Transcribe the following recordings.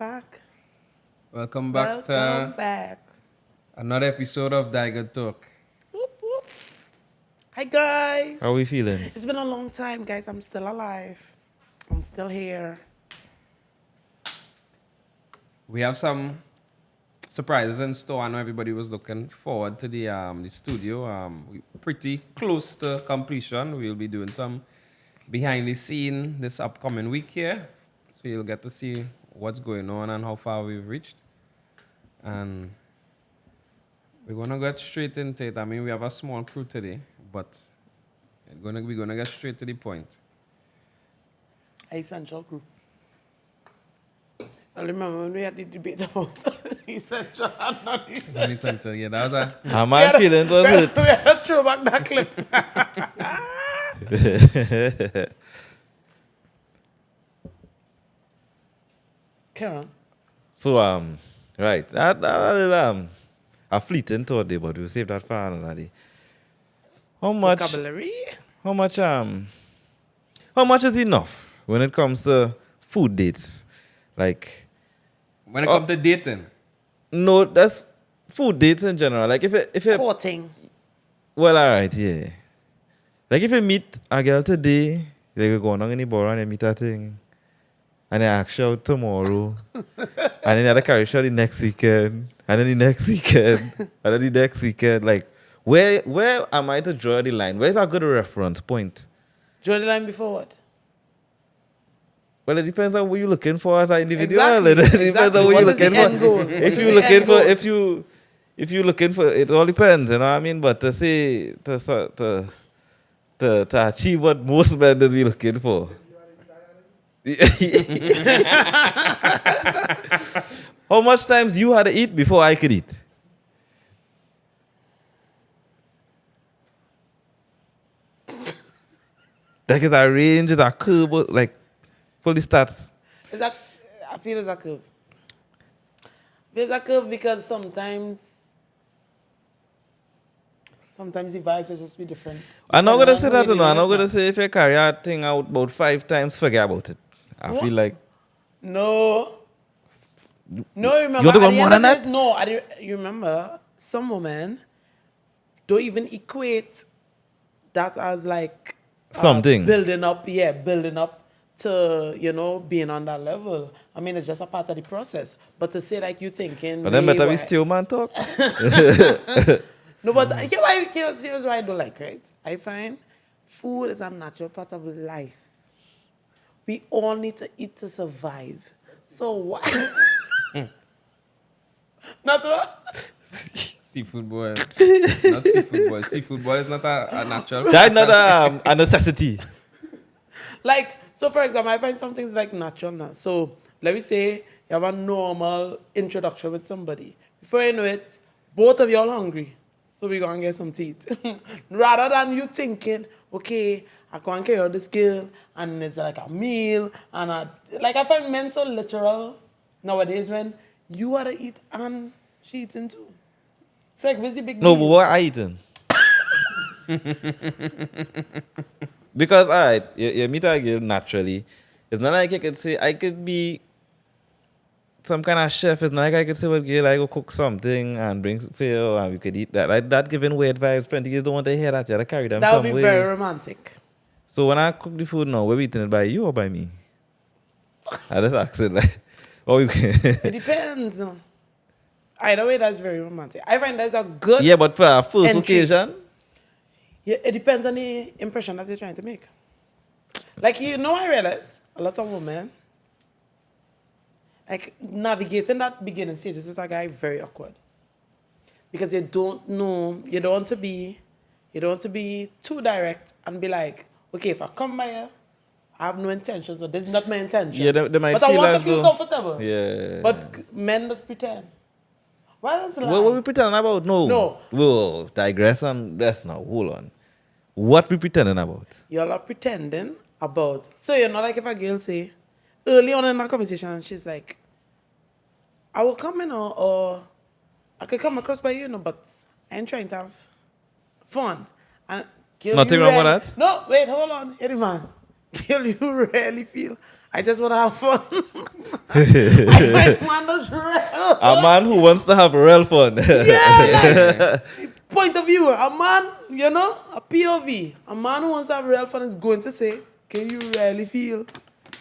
back. Welcome back Welcome to back. another episode of Dai Good Talk. Whoop, whoop. Hi, guys. How are we feeling? It's been a long time, guys. I'm still alive. I'm still here. We have some surprises in store. I know everybody was looking forward to the studio. We're pretty close to completion. We'll be doing some behind the scene this upcoming week here. So you'll get to see what's going on and how far we've reached. And we're gonna get straight into it. I mean, we have a small crew today, but we're gonna get straight to the point. Essential crew. I remember when we had the debate about essential and not essential. Essential, yeah, that was a How my feelings was it? We had to throw back that clip. Keron. So right. That a fleeting thought day, but we'll save that for another day. How much Vocabulary. how much is enough when it comes to food dates? Like when it comes to dating. no, that's food dates in general. Like if it Courting. well alright, yeah. Like if you meet a girl today, like you go down in the bar and you meet her thing. And then I ask you out tomorrow. And then the other carry you out the next weekend. And then the next weekend. And then the next weekend. Like, where am I to draw the line? Where's a good reference point? Draw the line before what? Well, it depends on what you're looking for as an individual. Exactly, It depends exactly. on what What you're is the looking end for. goal? If What you're is the looking end for, goal? if you're looking for, it all depends, you know what I mean? But to say, to achieve what most men will be looking for. How much times you had to eat before I could eat? Like is a range, is a curve, like for the stats. Is that, I feel it's a curve. There's a curve because sometimes the vibes will just be different. I'm not gonna Depending say on that, who no. you're I'm not dealing gonna with. say if you carry a thing out about 5 times, forget about it. I What? feel like No. No, remember. You want to go at the more end than of it- that? No, you remember, some women don't even equate that as like Something. building up to, being on that level. I mean, it's just a part of the process. But to say like you thinking. but then way better we wide- still man talk. No, but here's what I don't like, right? I find food is a natural part of life. We all need to eat to survive. So why? Not what? Seafood boil. Not seafood boil. Seafood boil is not a natural. That's not a necessity. Like, so for example, I find some things like natural now. So let me say you have a normal introduction with somebody. Before you know it, both of you are hungry. So we're going to get some teeth. Rather than you thinking, okay, I can't carry out this girl, and it's like a meal, and I find men so literal nowadays when you are to eat and she eating too. It's like, where's the big No, deal? but what I eating? Because alright, you meet a girl naturally. It's not like I could say I could be some kind of chef. It's not like I could say, well, girl, I go cook something and bring for you and we could eat that. Like that giving weird vibes. Plenty girls don't want to hear that. You gotta carry them That some would be way. very romantic. So when I cook the food now, we're eating it by you or by me? I just ask it like, oh, you can. It depends. Either way, that's very romantic. I find that's a good. Yeah, but for a first Entry. occasion, Yeah, it depends on the impression that you're trying to make. Like, I realize a lot of women, like, navigating that beginning stages with a guy very awkward. Because you don't know, you don't want to be too direct and be like, okay, if I come by here, I have no intentions, but this is not my intentions. yeah, they might but I feel want to as feel though- comfortable. yeah. But men just pretend. Why does lie? What we pretending about? No. No. We'll digress on this now. Hold on. What we pretending about? Y'all are pretending about. So you're not like if a girl say, early on in our conversation, she's like, I will come in or I could come across by you, but I ain't trying to have fun. And girl, Nothing you wrong with really- that? No, wait, hold on. Hey, man. Girl, you really feel I just want to have fun. I might man that's real. A man who wants to have real fun. Yeah, like, point of view. A man, a POV. A man who wants to have real fun is going to say, can you really feel?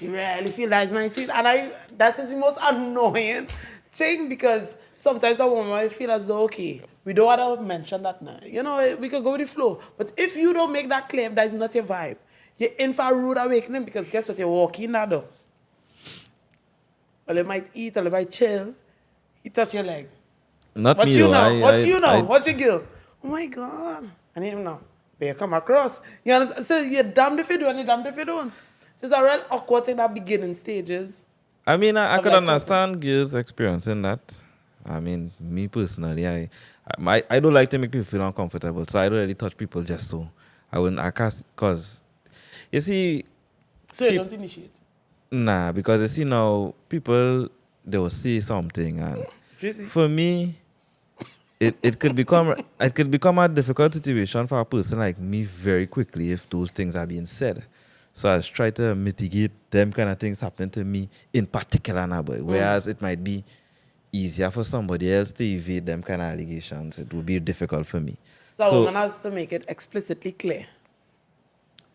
You really feel that's my scene? And that is the most annoying thing because sometimes a woman might feel as though, okay, we don't want to mention that now. We could go with the flow. But if you don't make that clear, that is not your vibe. You're in for a rude awakening because guess what? You're walking that door. Or they might eat or they might chill. He touch your leg. Not What me you though. know? What you know? I- What you give? Oh my God. I didn't even know. But you come across. You understand? So you're damned if you do and you're damned if you don't. So it's a real awkward thing that beginning stages. I mean, I I'm could like, understand girls experiencing that. I mean, me personally, I don't like to make people feel uncomfortable, so I don't really touch people just so. I can't, because, you see, So you don't initiate. nah, because you see now, people, they will say something, and Juicy. for me, it could become a difficult situation for a person like me very quickly if those things are being said. So I just try to mitigate them kind of things happening to me in particular now, but whereas it might be easier for somebody else to evade them kind of allegations, it would be difficult for me. So a woman has to make it explicitly clear.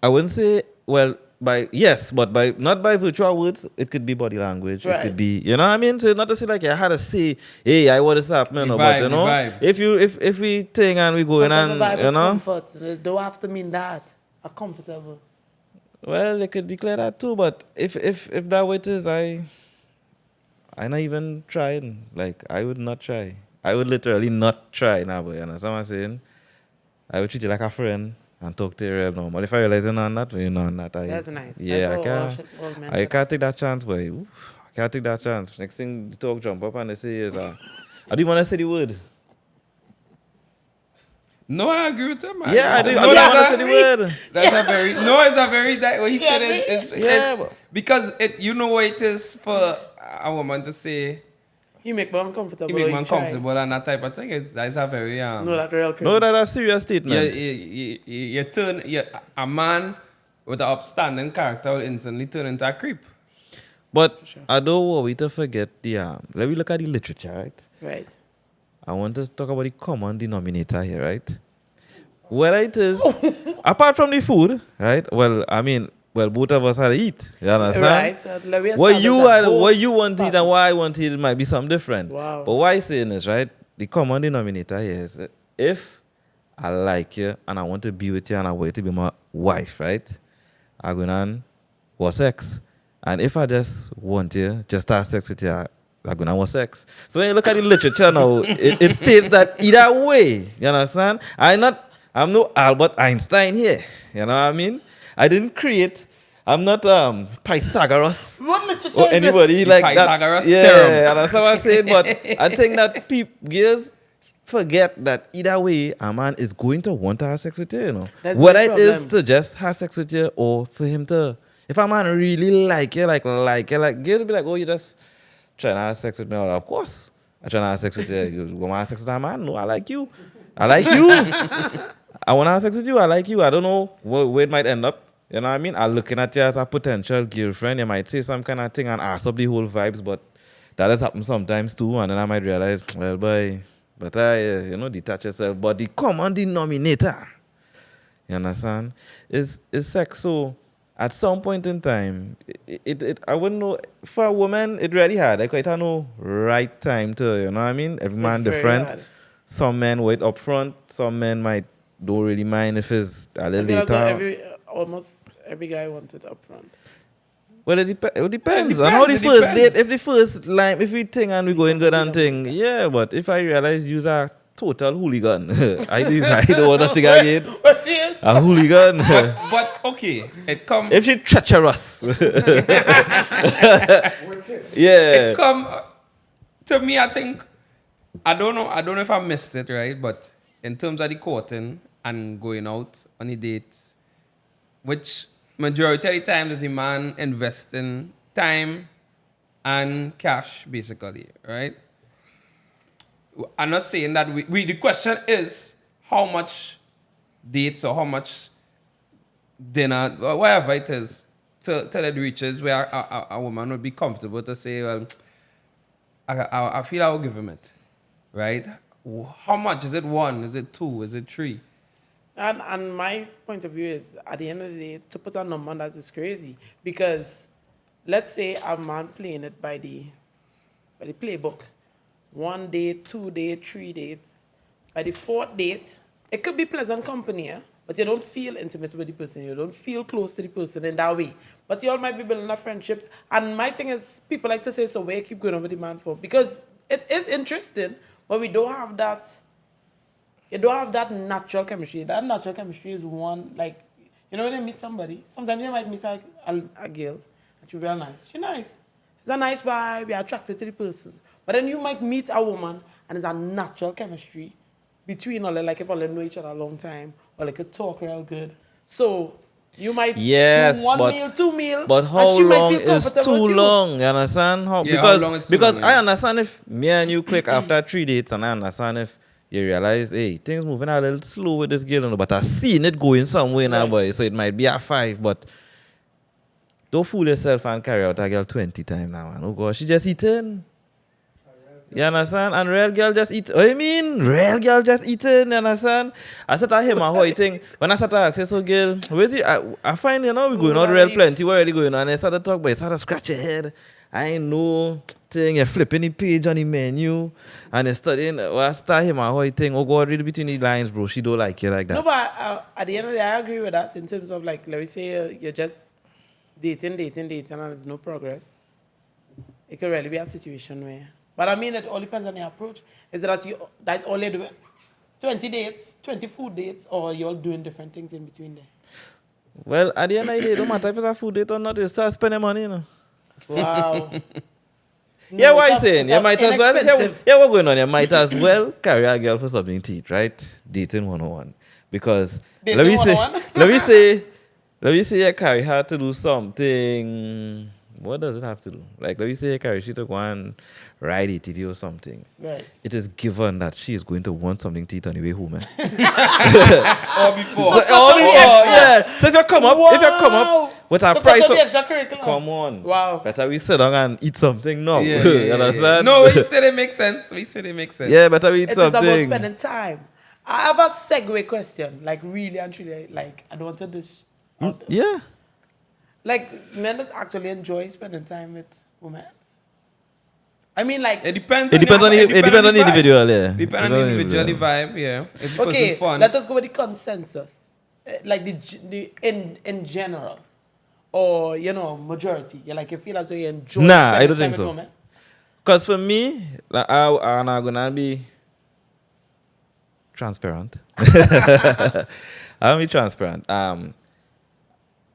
I wouldn't say, well, but not by virtual words. It could be body language. It Right. could be, you know what I mean? So not to say like I had to say, hey, I want to stop, no, The no, but vibe, you the know, vibe. if we think and we go in Sometimes and the vibe you is know, comfort. It don't have to mean that. A comfortable. well, they could declare that too. But if that way it is, I not even trying. Like I would not try. I would literally not try now, but you understand what I'm saying? I would treat you like a friend and talk to you real normal. If I realize you're not that, you're not that. That's nice. Yeah, That's I all can't. all men I should can't take that chance, boy. Oof, I can't take that chance. Next thing the talk jump up and they say is, I do want to say the word. No, I agree with him. Yeah, I do. No, I do that's want to say the word. That's a very it's a very that what he said is Yeah, it's but- because you know what it is for a woman to say You make me uncomfortable. you make or man try. comfortable and that type of thing is that's a very No, that real cringe. No, that's a serious statement. you turn a man with an upstanding character will instantly turn into a creep. But I don't want we to forget let me look at the literature, right? Right. I want to talk about the common denominator here, right? Whether it is, apart from the food, right? Well, I mean, both of us had to eat. You understand? Right. Let me What establish you that both want to eat and parties- why I want to eat might be something different. Wow. But why I saying this, right? The common denominator here is if I like you and I want to be with you and I want you to be my wife, right? I go on have sex. And if I just want you, just have sex with you, I'm going to have sex. So when you look at the literature now, it states that either way, you understand? I'm no Albert Einstein here. You know what I mean? I didn't create, I'm not Pythagoras What literature or is anybody The like Pythagoras that. Yeah, theorem. that's what I'm saying. But I think that girls forget that either way, a man is going to want to have sex with you, you know. That's Whether my it is problem. to just have sex with you or for him to, if a man really like you, like girls be like, oh, you just trying to have sex with me. Well, of course, I trying to have sex with you. You want to have sex with a man? No, I like you. I like you. I want to have sex with you. I like you. I don't know where it might end up. You know what I mean? I'm looking at you as a potential girlfriend. You might say some kind of thing and ask up the whole vibes, but that has happened sometimes too. And then I might realize, well, boy, but I, detach yourself. But the common denominator, you understand, is sex. So at some point in time, I wouldn't know, for a woman, it really hard. Like, I don't know right time to, you know what I mean? Every man very different. hard. Some men wait up front. Some men might don't really mind if it's a I little feel as though later. almost every guy wants it up front. Well, it depends It on how the depends, it first depends. date. If the first line, if we think and we going good and thing, Freedom. yeah. But if I realize you're a total hooligan, I don't want nothing again. What she is? A hooligan. But okay, it come If she treacherous, yeah. it come to me. I think I don't know if I missed it right, but in terms of the courting and going out on the dates, which majority of the time is the man investing time and cash, basically, right? I'm not saying that we the question is how much dates or how much dinner or whatever it is till it reaches where a woman would be comfortable to say, well, I feel I will give him it, right? How much? Is it 1? Is it 2? Is it 3? And my point of view is, at the end of the day, to put a number on that is crazy. Because let's say a man playing it by the playbook. 1 date, 2 dates, 3 dates. By the 4th date, it could be pleasant company, but you don't feel intimate with the person. You don't feel close to the person in that way. But you all might be building a friendship. And my thing is, people like to say, so where you keep going over the man for? Because it is interesting, but we don't have that. You don't have that natural chemistry. That natural chemistry is one, like, you know, when you meet somebody, sometimes you might meet a girl, and she's real nice. She's nice. It's a nice vibe. You're attracted to the person. But then you might meet a woman, and it's a natural chemistry between all, like if all know each other a long time, or like a talk real good. So you might do 1 meal, 2 meal, but how and she long might feel is comfortable too with you. long? You understand? Yeah, how long is too because long, I yeah. understand if me and you click after 3 dates, and I understand if you realize, hey, things moving a little slow with this girl, but I seen it going somewhere now, Right. boy. So it might be at 5, but don't fool yourself and carry out a girl 20 times now, man. Oh gosh, she just eating. You understand? And real girl just eat. What you mean? Real girl just eating. You understand? I said to him, how you think? When I started to ask, I said, so girl, where's it? I find, you know, we going out real plenty. We're already going on. And I started to talk, but I started to scratch your head. I ain't know thing. You're flipping the page on the menu. And you're studying. Well, I started him, how you think? Oh God, read between the lines, bro. She don't like you like that. No, but at the end of the day, I agree with that in terms of, like, let me say you're just dating, and there's no progress. It could really be a situation where. But I mean, it all depends on your approach. Is it that that's all you're doing? 20 dates, 20 food dates, or you're all doing different things in between there? Well, at the end of the day, it don't matter if it's a food date or not, you start spending money, you know. Wow. Yeah, No, what you it's saying? You might as well. inexpensive. Yeah, what's going on? You might as well carry a girl for something to eat, right? Dating 101. Because Dating let me 101? let me say you carry her to do something. What does it have to do? Like, let me say you carry she to go and ride ATV or something. Right. It is given that she is going to want something to eat on the way home. Or before. Yeah. So if you come up with a So price cut out the of, extracurricular. come on. Wow. Better we sit down and eat something now. Yeah, You understand? No, we say they make sense. We say they make sense. Yeah, better we eat It is something. about spending time. I have a segue question, like really and truly, like I don't want to this. Yeah. Like men that actually enjoy spending time with women. I mean, like It depends. It depends on the individual, yeah. Depends on the individual, the vibe, yeah. If the okay, person fun. let us go with the consensus, like the in general, or you know majority. You like you feel as though you enjoy. Nah, I spending don't time think with so. women? Because for me, like, I'm not gonna be transparent. I'll be transparent.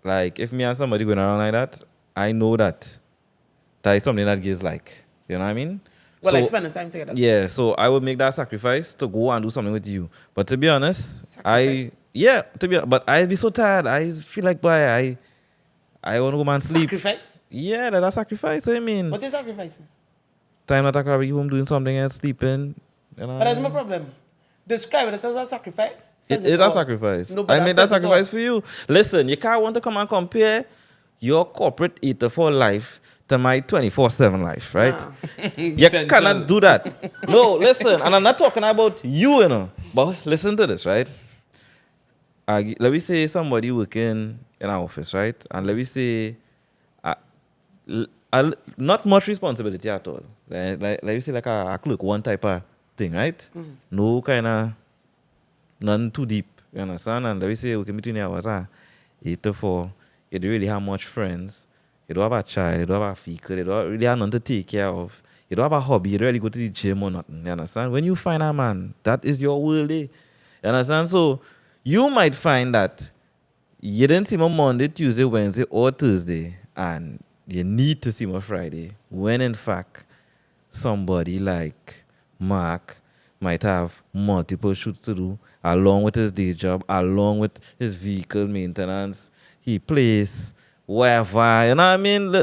Like if me and somebody going around like that, I know that is something that gives like, you know what I mean? Well, So, like spending time together. yeah, so I would make that sacrifice to go and do something with you. But to be honest, Sacrifice. but I'd be so tired. I feel like, boy, I want to go and sleep. Sacrifice. Yeah, that's a sacrifice. I mean, What is sacrificing? time that I can be home doing something and sleeping. You know But that's my problem. Describe it as a sacrifice. Says It is all. a sacrifice. No, but I made that says it all. sacrifice for you. Listen, you can't want to come and compare your corporate 8 to 4 life to my 24/7 life, right? Nah. You cannot do that. No, listen, and I'm not talking about you, you know. But listen to this, right? Let me say somebody working in our office, right? And let me say, not much responsibility at all. Let me say like a clerk, one type of thing, right? No kind of, none too deep, you understand? And let me say, working between the hours, 8 to 4, you don't really have much friends. You don't have a child, you don't have a vehicle, you don't really have nothing to take care of. You don't have a hobby, you don't really go to the gym or nothing, you understand? When you find a man, that is your world, eh? You understand? So, you might find that you didn't see him on Monday, Tuesday, Wednesday, or Thursday, and you need to see him on Friday, when in fact, somebody like Mark might have multiple shoots to do, along with his day job, along with his vehicle maintenance, he plays wherever, you know what I mean?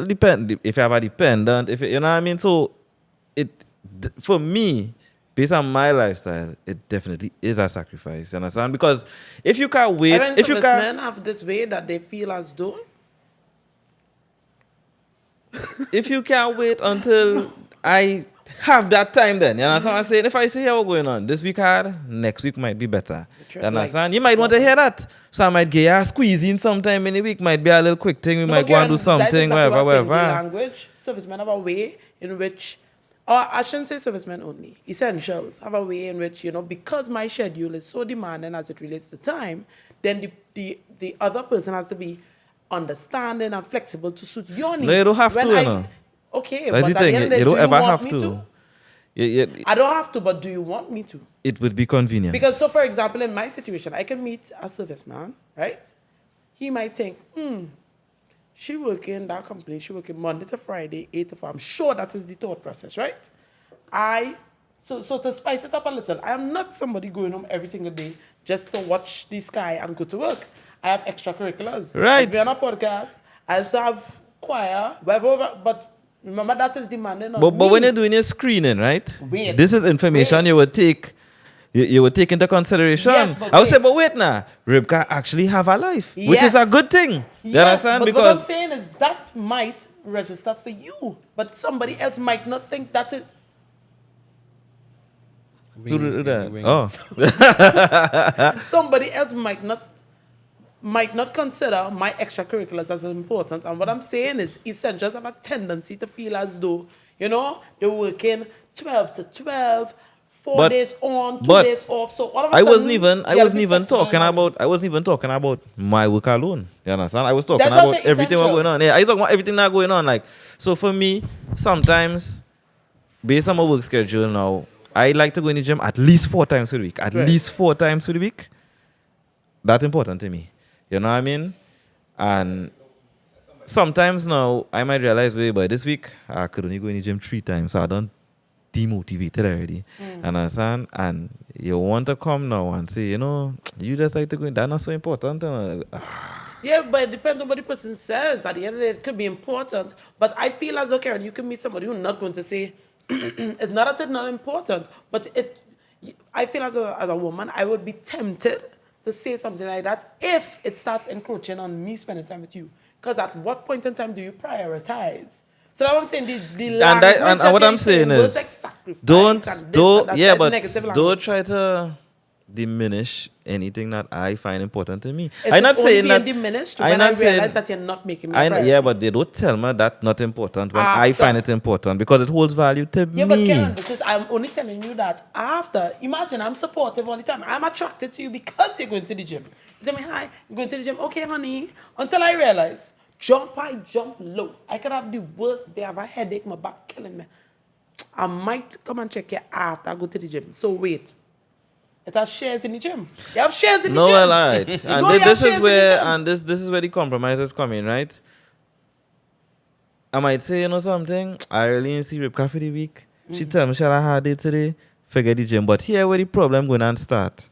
If you have a dependent, if you know what I mean? So, for me, based on my lifestyle, it definitely is a sacrifice, you understand? Because if you can't wait, I mean, if you some can't... men have this way that they feel as though, if you can't wait until I have that time, then you understand what I'm saying? If I say, "How going on? This week hard, next week might be better." You understand? You might want to hear that. So I might get a squeezing sometime in the week. Might be a little quick thing. We might go and do something, whatever, whatever. Language, servicemen have a way in which, or I shouldn't say servicemen only, essentials have a way in which, because my schedule is so demanding as it relates to time, then the other person has to be understanding and flexible to suit your needs. No, you don't have to, Okay, that's but the at thing. the end of the day, You don't do you ever want have me to. I don't have to, but do you want me to? It would be convenient. Because, so for example, in my situation, I can meet a serviceman, right? He might think, she working in that company, she working Monday to Friday, 8 to 4. I'm sure that is the thought process, right? So to spice it up a little, I am not somebody going home every single day just to watch the sky and go to work. I have extracurriculars. Right. I'll be on a podcast. I also have choir, whatever, but remember that is demanding on But me. when you're doing your screening, right? Wait. This is information you would take. You would take into consideration. Yes, but I would say, but wait now, Ribqa actually have a life, which is a good thing. You Yes, understand? but Because what I'm saying is that might register for you, but somebody else might not think that is. Wings, wings. oh, Somebody else might not consider my extracurriculars as important. And what I'm saying is essentials have a tendency to feel as though, they're working 12 to 12, 4 days on, 2 days off. So all of a sudden, I wasn't even talking about my work alone. You understand? I was talking That's why I about say everything that's essentials. going on. Yeah, I was talking about everything that's going on. Like, so for me, sometimes based on my work schedule now, I like to go in the gym at least 4 times a week. At least 4 times a week. That's important to me. You know what I mean? And sometimes now I might realize, but this week I could only go in the gym 3 times, so I don't demotivated already. Understand? And you want to come now and say, you just like to go in. That's not so important. Yeah, but it depends on what the person says. At the end of the day, it could be important. But I feel as though, Keron, you can meet somebody who's not going to say, it's not that it's not important, but I feel as a woman, I would be tempted to say something like that if it starts encroaching on me spending time with you. Because at what point in time do you prioritize? So that's what I'm saying. And what I'm saying is, don't try to diminish anything that I find important to me. I'm not saying that diminished when I realize that you're not making me a priority. Yeah, but they don't tell me that's not important when I find it important because it holds value to me. Yeah, but Keron, I'm only telling you that after. Imagine I'm supportive all the time. I'm attracted to you because you're going to the gym. You tell me, hi, I'm going to the gym. Okay, honey. Until I realize, jump high, jump low. I could have the worst day. I have a headache, my back killing me. I might come and check you after I go to the gym. So wait. It has shares in the gym. You have shares in the gym. No, well, all right. And this is where the compromises come in, right? I might say, something. I really didn't see Ribqa for the week. She tell me she had a hard day today. Forget the gym. But here where the problem going to start.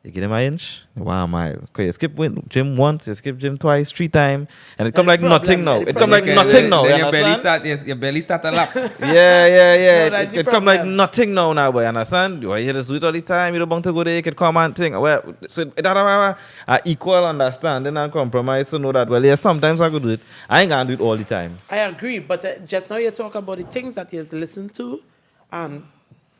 You get him an inch, 1 mile. Okay, you skip gym once, you skip gym twice, 3 times, and it come like nothing now. It come like nothing now. Then your belly start a lap. Yeah. It come like nothing now, boy. Understand? You just do it all the time. You don't want to go there. You can come and think. Well, so that equal understanding and compromise to know that. Well, yeah, sometimes I could do it. I ain't gonna do it all the time. I agree, but just now you talk about the things that you listen to and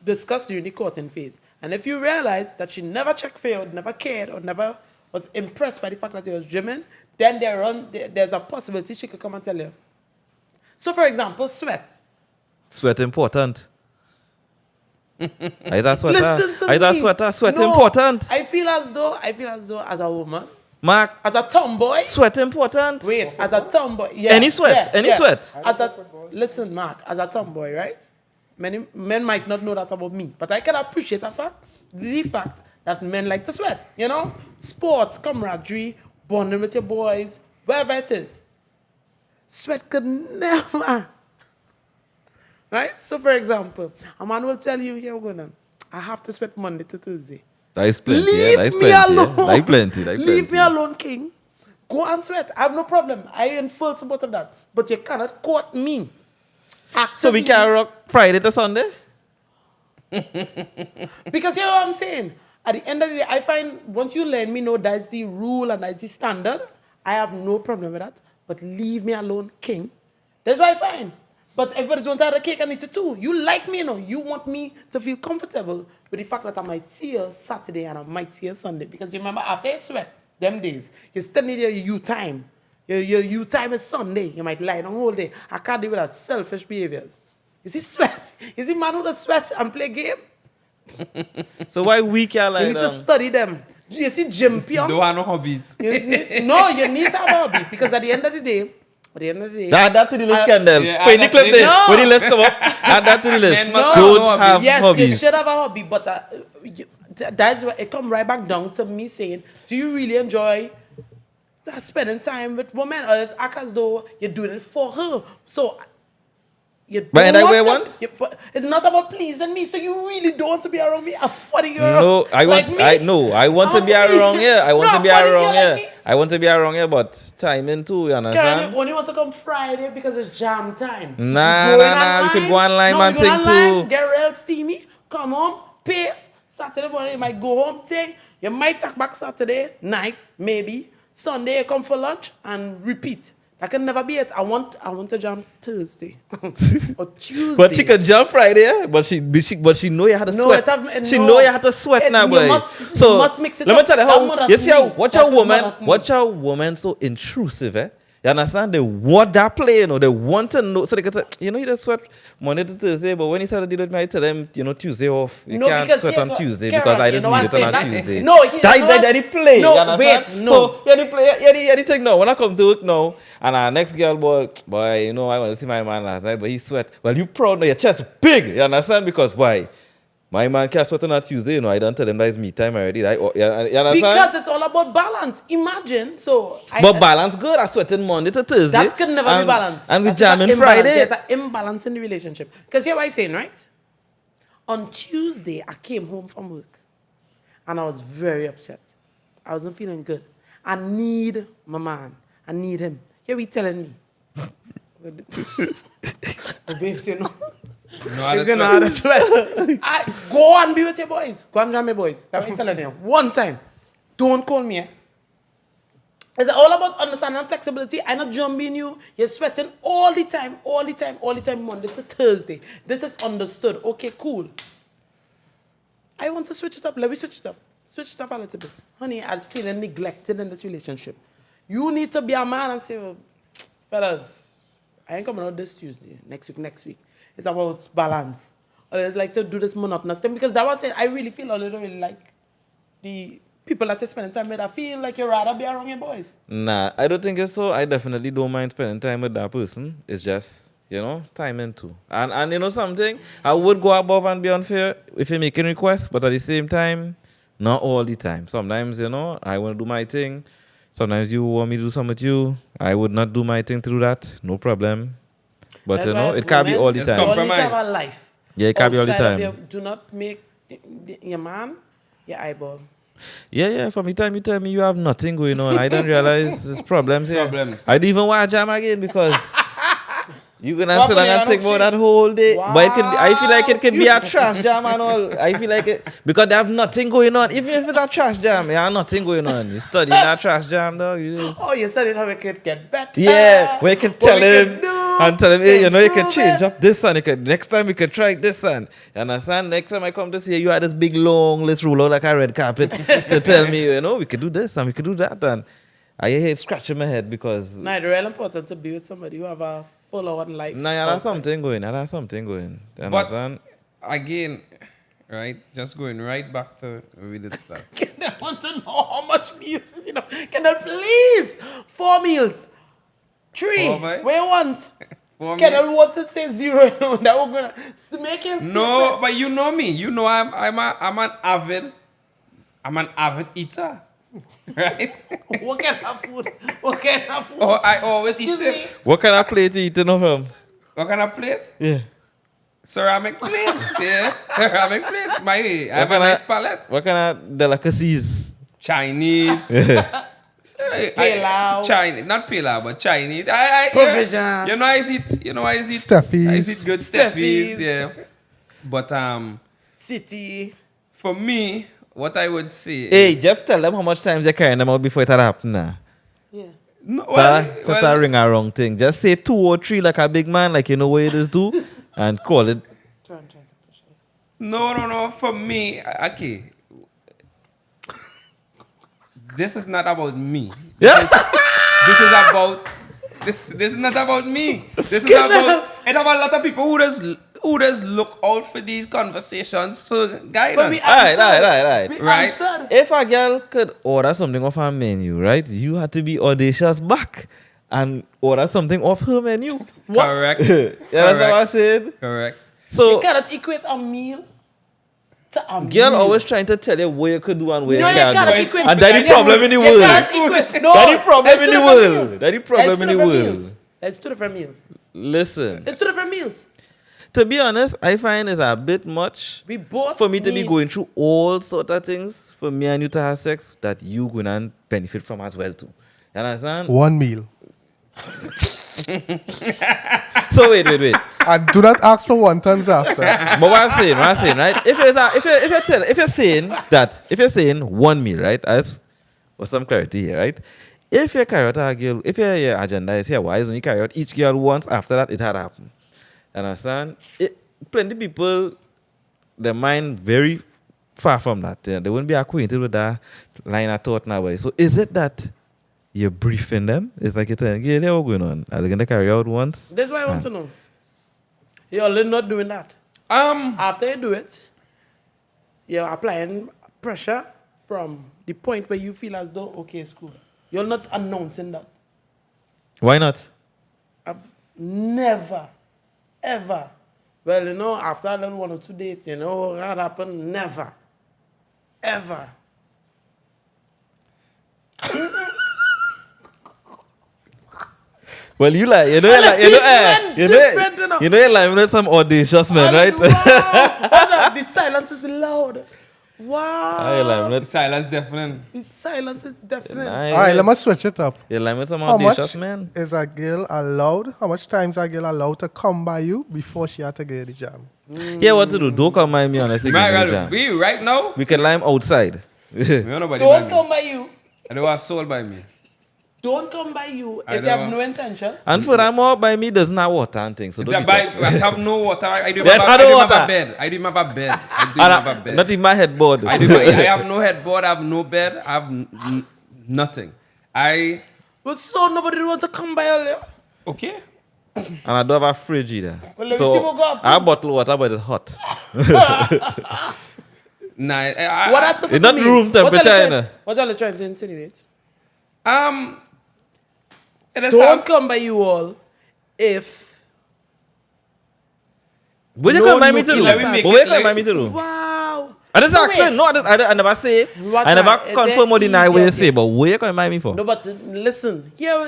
discuss during the courting phase. And if you realize that she never checked for you, never cared, or never was impressed by the fact that you was gymming, then there's a possibility she could come and tell you. So, for example, sweat. Sweat important. Is that sweater? Listen to me. Is that sweater? Sweat No, important. I feel as though as a woman, Mark, as a tomboy. sweat important. Wait, as a tomboy. Yeah, Any sweat, sweat. Listen, Mark, as a tomboy, right? Many men might not know that about me, but I can appreciate the fact that men like to sweat. Sports, camaraderie, bonding with your boys, wherever it is. Sweat could never. Right? So, for example, a man will tell you, here we're going I have to sweat Monday to Tuesday. That is plenty. Leave me alone. That is plenty. Leave me alone, king. Go and sweat. I have no problem. I am in full support of that. But you cannot quote me. Actively. So we can rock Friday to Sunday? Because you know what I'm saying? At the end of the day, I find once you let me know that's the rule and that's the standard, I have no problem with that. But leave me alone, king. That's why fine. But everybody's want to have the cake and eat it too. You like me, you know. You want me to feel comfortable with the fact that I might see you Saturday and I might see you Sunday. Because you remember, after you sweat, them days, you still need your you time. Your you time is Sunday. You might lie down all day. I can't deal with that selfish behaviors. You see sweat? You see man who does sweat and play game? So why we can't You lie need to down? study them. You see gym peons? Don't have no hobbies. You need to have a hobby. Because at the end of the day, Add that to the list, Kendall. Yeah, When add the that clip to there, the- when the list come up, add that to the list. Men must Don't have have yes, hobbies. you should have a hobby, but that's where it come right back down to me saying, do you really enjoy spending time with women, or it's act as though you're doing it for her? So you But in don't that way, want to- but it's not about pleasing me. So you really don't want to be around me, a funny girl. No, I want. like me? I want to be I'm around here. I want No, to be funny girl around like here. me. I want to be around here, but timing too. You Karen, understand? you only want to come Friday because it's jam time. Nah, We go in nah, nah, we could online. go online, No, man, we go thing online, too. get real steamy, come home, pace. Saturday morning, you might go home, thing. You might take back Saturday night, maybe. Sunday, you come for lunch and repeat. That can never be it. I want to jam Thursday or Tuesday. But she could jump Friday, yeah? But she know you had to No, sweat. it have- She no. know you had to sweat now, You boy. must mix it let me up. tell you That how. mother You see to how me. That is mother to me. watch how women so intrusive, eh? You understand? They want that play, you know. They want to know, so they can say, you know, you just sweat Monday to Thursday, but when you start to deal with me, I tell them, you know, Tuesday off. You No, can't because sweat here's on what- Tuesday Keron, because I you just know need what it I'm on saying? Tuesday. No, you know that what? they play. No, you understand? wait, no. So you play, you the thing now. When I come to work now, and our next girl, boy, you know, I want to see my man last night, but he sweat. Well, you proud now, your chest big. You understand? Because why? My man can't sweat on a Tuesday, you know. I don't tell them that it's me time already. Right? You understand? Because it's all about balance. Imagine, But balance good. I sweating Monday to Thursday. that could never be balanced. And we That is an jamming imbalance. Friday. There's an imbalance in the relationship. Because here what I'm saying, right? On Tuesday, I came home from work and I was very upset. I wasn't feeling good. I need my man. I need him. Here we telling me. Oh, babes, you know. No other Babes, you know how to sweat. Go and be with your boys. Go and jam your boys. That's what I'm telling you. One time. Don't call me. It's all about understanding and flexibility. I'm not jumping you. You're sweating all the time, Monday to Thursday. This is understood. Okay, cool. I want to switch it up. Let me switch it up. Switch it up a little bit. Honey, I was feeling neglected in this relationship. You need to be a man and say, well, fellas, I ain't coming out this Tuesday, next week. It's about balance. Or I'd like to do this monotonous thing. Because that was it. I really feel a little really like the people that are spending time with. I feel like you'd rather be around your boys. Nah, I don't think it's so. I definitely don't mind spending time with that person. It's just, you know, timing too. And you know something? I would go above and be unfair if you're making requests, but at the same time, not all the time. Sometimes, you know, I want to do my thing. Sometimes you want me to do something with you. I would not do my thing to do that. No problem. But, That's you know, why it can't be women all the It's time. all need to have Compromise. a life. Yeah, it can't be all the Outside of time. do not make your man your eyeball. Yeah. From the time you tell me you have nothing going on, I don't realize there's problems here. Problems. I don't even want to jam again because you can sit Probably, down and I think don't about see. that whole day. But it could be, I feel like it could be a Wow. trash jam and all. I feel like it because they have nothing going on. Even if it's a trash jam, you have nothing going on. You studying that trash jam, dog. You just, Oh, you said it how it could get better. yeah, where you can What tell we him can do and tell him, hey, you know, you can improve change it. up this one. You can, next time you can try this one. You understand? Next time I come to see you, you had this big long list roll out like a red carpet to tell me, you know, we could do this and we could do that. And I hate scratching my head because No, it's really important to be with somebody who have a full-on life. nah, yeah, that's outside. something going. That's something going. You But understand? again, right? Just going right back to where we did start. Can I want to know how much meals is enough? Can I please? 4 meals. 3. Four, boy? Where you want? For Can me- I want to say 0? No, that we're gonna make it. No, but you know me. You know I'm an avid eater. Right? What kind of food? What kind of food? Oh, I always Excuse eat me. it. What kind of plate you eating of him? What kind of plate? Yeah. Ceramic plates. Yeah. Ceramic plates. My I have a kind nice of- palette. What kind of delicacies? Chinese. Pilau. Chinese, not pilau, but Chinese. I Provision. You know I eat. You know I eat. Steffies. I eat good Steffies. steffies. Yeah. But City. for me, what I would say Hey, is just tell them how much times you're carrying them out before it had happened. Nah. Yeah. No, That's a ring around thing. Just say 2 or 3 like a big man, like you know what it is do, and call it. Try to push it. no. For me, okay. This is not about me. Yeah. This is about this is not about me. This is about it's about a lot of people who just look out for these conversations. So But guidance. we Alright. answered. We Right. answered. If a girl could order something off her menu, right, you had to be audacious back and order something off her menu. What? Correct. Yeah, that's what I said. Correct. You So, cannot equate a meal to a girl meal. always trying to tell you what you could do and what No, you you can't cannot do. equate. And that's the Yeah, problem in the you world. cannot equate. No, That's the problem there's in two the different world. meals. That's the problem There's in the two different world. meals. There's 2 different meals. Listen, It's 2 different meals. to be honest, I find it's a bit much We both for me to be need- going through all sort of things for me and you to have sex that you gonna benefit from as well too. You understand? One meal. So wait. And do not ask for wontons after. But what I'm saying, right? If you're saying 1 meal, right? As for some clarity here, right? If you carry out a girl, if your agenda is here, why is when you carry out each girl once, after that it had happened. Understand? Plenty people, their mind very far from that. They wouldn't be acquainted with that line of thought now. So is it that you're briefing them? It's like you're telling, yeah, what's going on? Are they gonna carry out once? That's why I want to know. You're not doing that. After you do it, you're applying pressure from the point where you feel as though, okay, it's cool. You're not announcing that. Why not? I've never, ever. Well, after a little 1 or 2 dates, what happened? Never. Ever. Well, you're like some audacious man, right? Wow. The silence is loud. Wow. The silence deafening. The silence is deafening. All right, let me switch it up. You're like some How much audacious man. is a girl allowed? How much times a girl allowed to come by you before she had to get the jam? Yeah, what to do? Don't come by me honestly. Right now, We can lime outside. we don't nobody Don't by come me. by you. I don't have soul by me. Don't come by you I if you have don't- no intention. And furthermore, by me does not water and things. So don't be I touched. have no water. I do There's have no a water. bed. I do have a bed. And not even my headboard. I have no headboard. I have no bed. I have nothing. But so nobody want to come by earlier. Okay. And I don't have a fridge either. Well, let me see So what got I bottle water, but it's hot. Nah. What that's supposed It's to not mean? room temperature, innit? What are you trying to insinuate? It is Don't come by you all if What you No, come by no, me to do? let me make What it you come like- by me to do? wow. I just So action. wait. No, I never say. What I never time? confirm or Is it deny what you easier? say. But what you come by me for? No, but listen. Here.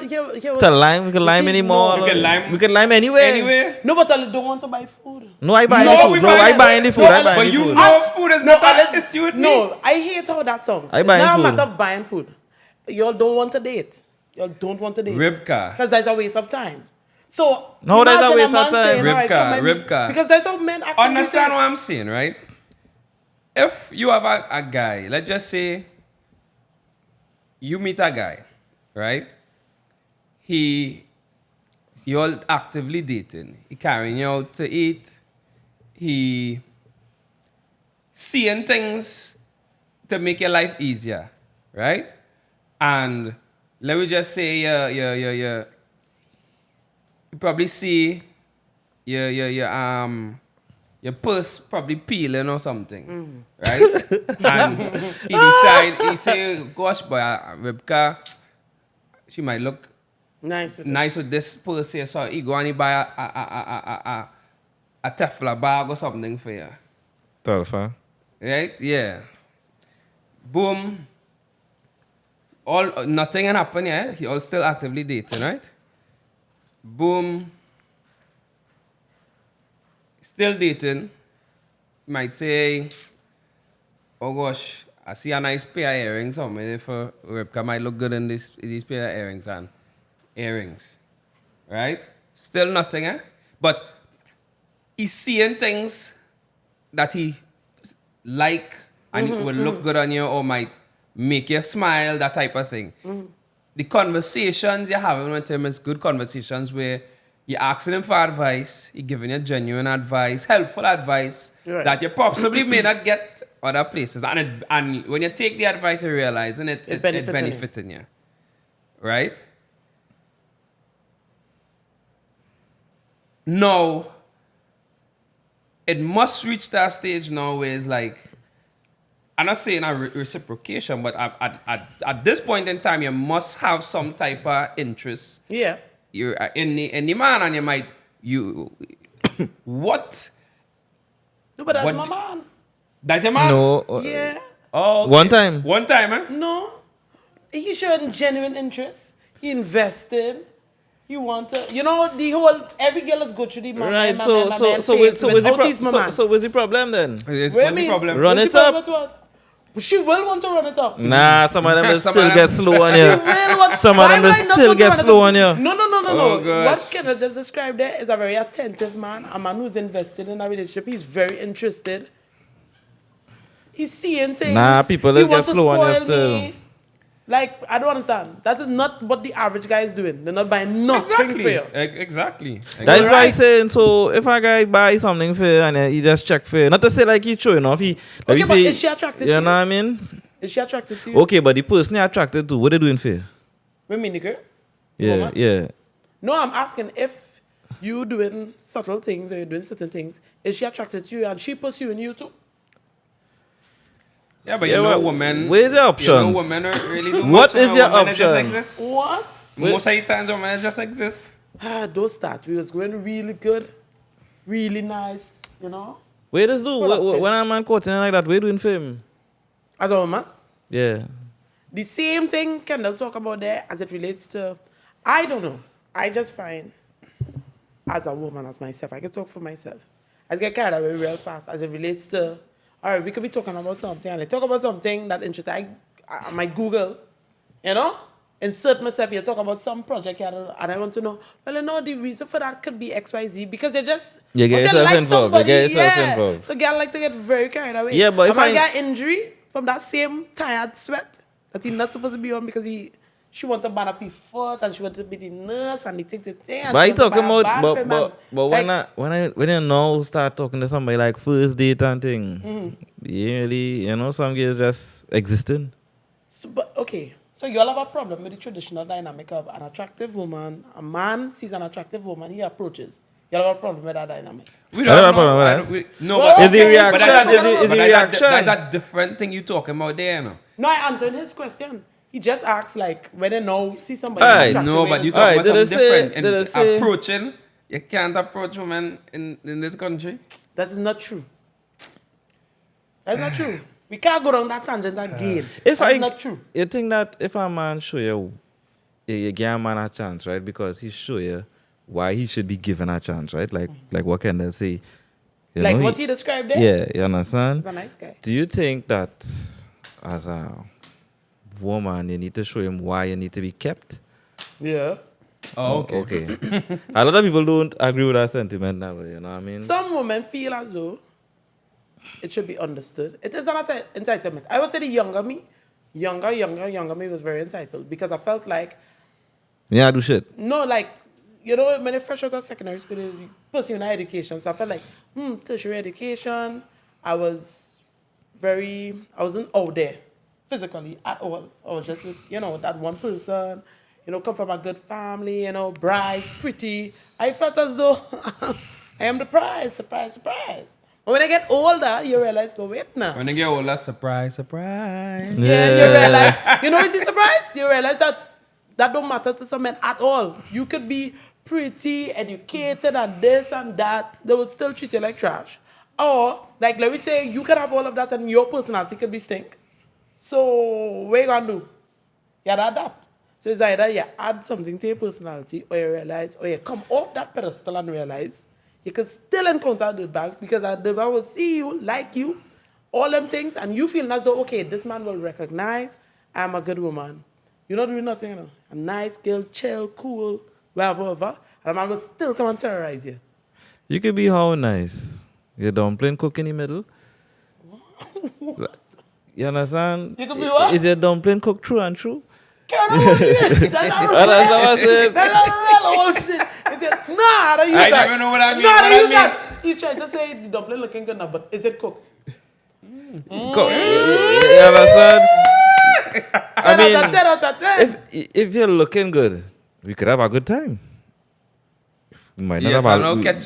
To lime, we can lime see, anymore. no. We can lime- We can lime anywhere. Anyway. No, but I don't want to buy food. No, I buy No, any we food. No, buy I the buy food. any food. No, I buy But any you food. know food is not an issue with me. No, I hate how that sounds. I buy Now a food. matter of buying food. Y'all don't want to date. Y'all don't want to date. Ribqa. Because that's a waste of time. So No, that's a imagine waste of man time. saying, "All right, come by me." Ribqa. Because that's how men act. when they Understand date. what I'm saying, right? If you have a guy, let's just say you meet a guy, right? You're actively dating. He carrying you out to eat. He seeing things to make your life easier, right? And let me just say, you probably see your purse probably peeling or something, right? And he say, gosh, boy, Ribqa, she might look Nice. nice with this purse here, so he go and he buy a Tefla bag or something for you, Telephone. right? Yeah. Boom. Nothing can happen, yeah? He all still actively dating, right? Boom. Still dating. Might say, oh gosh, I see a nice pair of earrings. So maybe for Ribqa might look good in these pair of earrings and earrings. Right? Still nothing, eh? But he's seeing things that he like and it will look good on you or might make you smile, that type of thing. the conversations you're having with him is good conversations where you're asking him for advice, you're giving you genuine advice, helpful advice Right. that you possibly may not get other places. And when you take the advice, you're realizing it benefiting you. Right? No. It must reach that stage now where it's like, I'm not saying a reciprocation, but at this point in time, you must have some type of interest. Yeah. You're in the man, and you might what? No, but that's What my d- man. That's your man. No. Yeah. Oh, okay. One time, Huh? No. He showed genuine interest. He invested. He wanted, the whole, every girl has go through the man. Right. man, So man, so man so phase so what's the without his man. so what's the problem then? What's What do you the mean? problem? Run What's it the problem up. with what? She will want to run it up. Nah, some of them will Some still of get them- slow on She you. will want. Some of Why them would will I not still want to get run it slow up? on you. No. Oh, What gosh. Kenneth just described there is a very attentive man, a man who's invested in a relationship. He's very interested. He's seeing things. Nah, people, He let's get wants to slow on you spoil still. me. Like, I don't understand. That is not what the average guy is doing. They're not buying nothing for you. Exactly. That's why I'm Right. saying, so if a guy buy something for you and he just check for you, not to say like he showing off, like Okay, you but say, is she attracted you to know you? what I mean? Is she attracted to you? Okay, but the person you're attracted to, what they doing for you? With me, nigga? Yeah, Woman? yeah. No, I'm asking if you doing subtle things or you're doing certain things, is she attracted to you and she pursuing you too? Yeah, but Yeah, you know, well, women. where's the options? Women are really do What much, is your women just options? exist. What? Most of the times, women just exist. Don't start. We was going really good, really nice, Wait, this do. Productive. When a man quoting like that, what you doing for him? As a woman. Yeah. The same thing Kendall talk about there as it relates to, I don't know. I just find, as a woman, as myself, I can talk for myself. I get carried away real fast as it relates to, all right, we could be talking about something, and I talk about something that interests, I might Google, insert myself here, talk about some project here, and I want to know, well, the reason for that could be XYZ, because you just, You get once yourself like involved, somebody, you get yourself involved. So girl like to get very carried away. Yeah, but if I I- get injury from that same tired sweat that he's not supposed to be on because she want to ban up his foot and she want to be the nurse and the thing. But I talking about, but but when you now start talking to somebody like first date and thing, you really, some girls just existing. So you all have a problem with the traditional dynamic of an attractive woman. A man sees an attractive woman, he approaches. You all have a problem with that dynamic. We I don't have a know. problem with I that. don't- we- No, Well, but Is the okay, reaction? but that's- Is the reaction? That's a different thing you talking about there, no? No, I answered his question. He just asked like when they now see somebody. Alright, attractive No, way but you to- talking Alright, about did something I say- different. did I say- Approaching, you can't approach women in this country. That is not true. That's not true. We can't go down that tangent again. If That's I, not true. You think that if a man show you give a man a chance, right? Because he show you why he should be given a chance, right? Like what can they say? Like what he described there? Yeah, you understand? He's a nice guy. Do you think that as a woman you need to show him why you need to be kept? Yeah. Oh, okay. Okay. A lot of people don't agree with that sentiment now, you know what I mean? Some women feel as though it should be understood. It is an entitlement. I would say the younger me was very entitled because I felt like, Yeah, do shit. no, like, when I fresh out of secondary school, they pursuing higher education. So I felt like, tertiary education, I wasn't out there physically at all. I was just with, that one person, come from a good family, bright, pretty. I felt as though I am the prize, surprise. But when I get older, you realize, but wait now. When they get older, surprise. Yeah, you realize, is it surprise? You realize that don't matter to some men at all. You could be pretty, educated, and this and that. They will still treat you like trash. Or, like, let me say, you can have all of that and your personality could be stink. So, what you gonna do? You gotta adapt. So, it's either you add something to your personality or you realize, or you come off that pedestal and realize you can still encounter a dirtbag because that dirtbag will see you, like you, all them things, and you feel as though, okay, this man will recognize I'm a good woman. You're not doing nothing, A nice girl, chill, cool, whatever. And a man will still come and terrorize you. You could be how nice. Your dumpling cook in the middle. You understand? You could be what? Is your dumpling cooked true and true? Keron, I won't do it. That's what I said. That's a real old shit. He said, nah, I don't use I that. don't even know what I mean. Nah, I What don't I use mean. that. He's trying to say the dumpling looking good now, but is it cooked? You understand? I 10 out of mean, 10 out of 10. if you're looking good, we could have a good time. We might Yes, not have I know we catch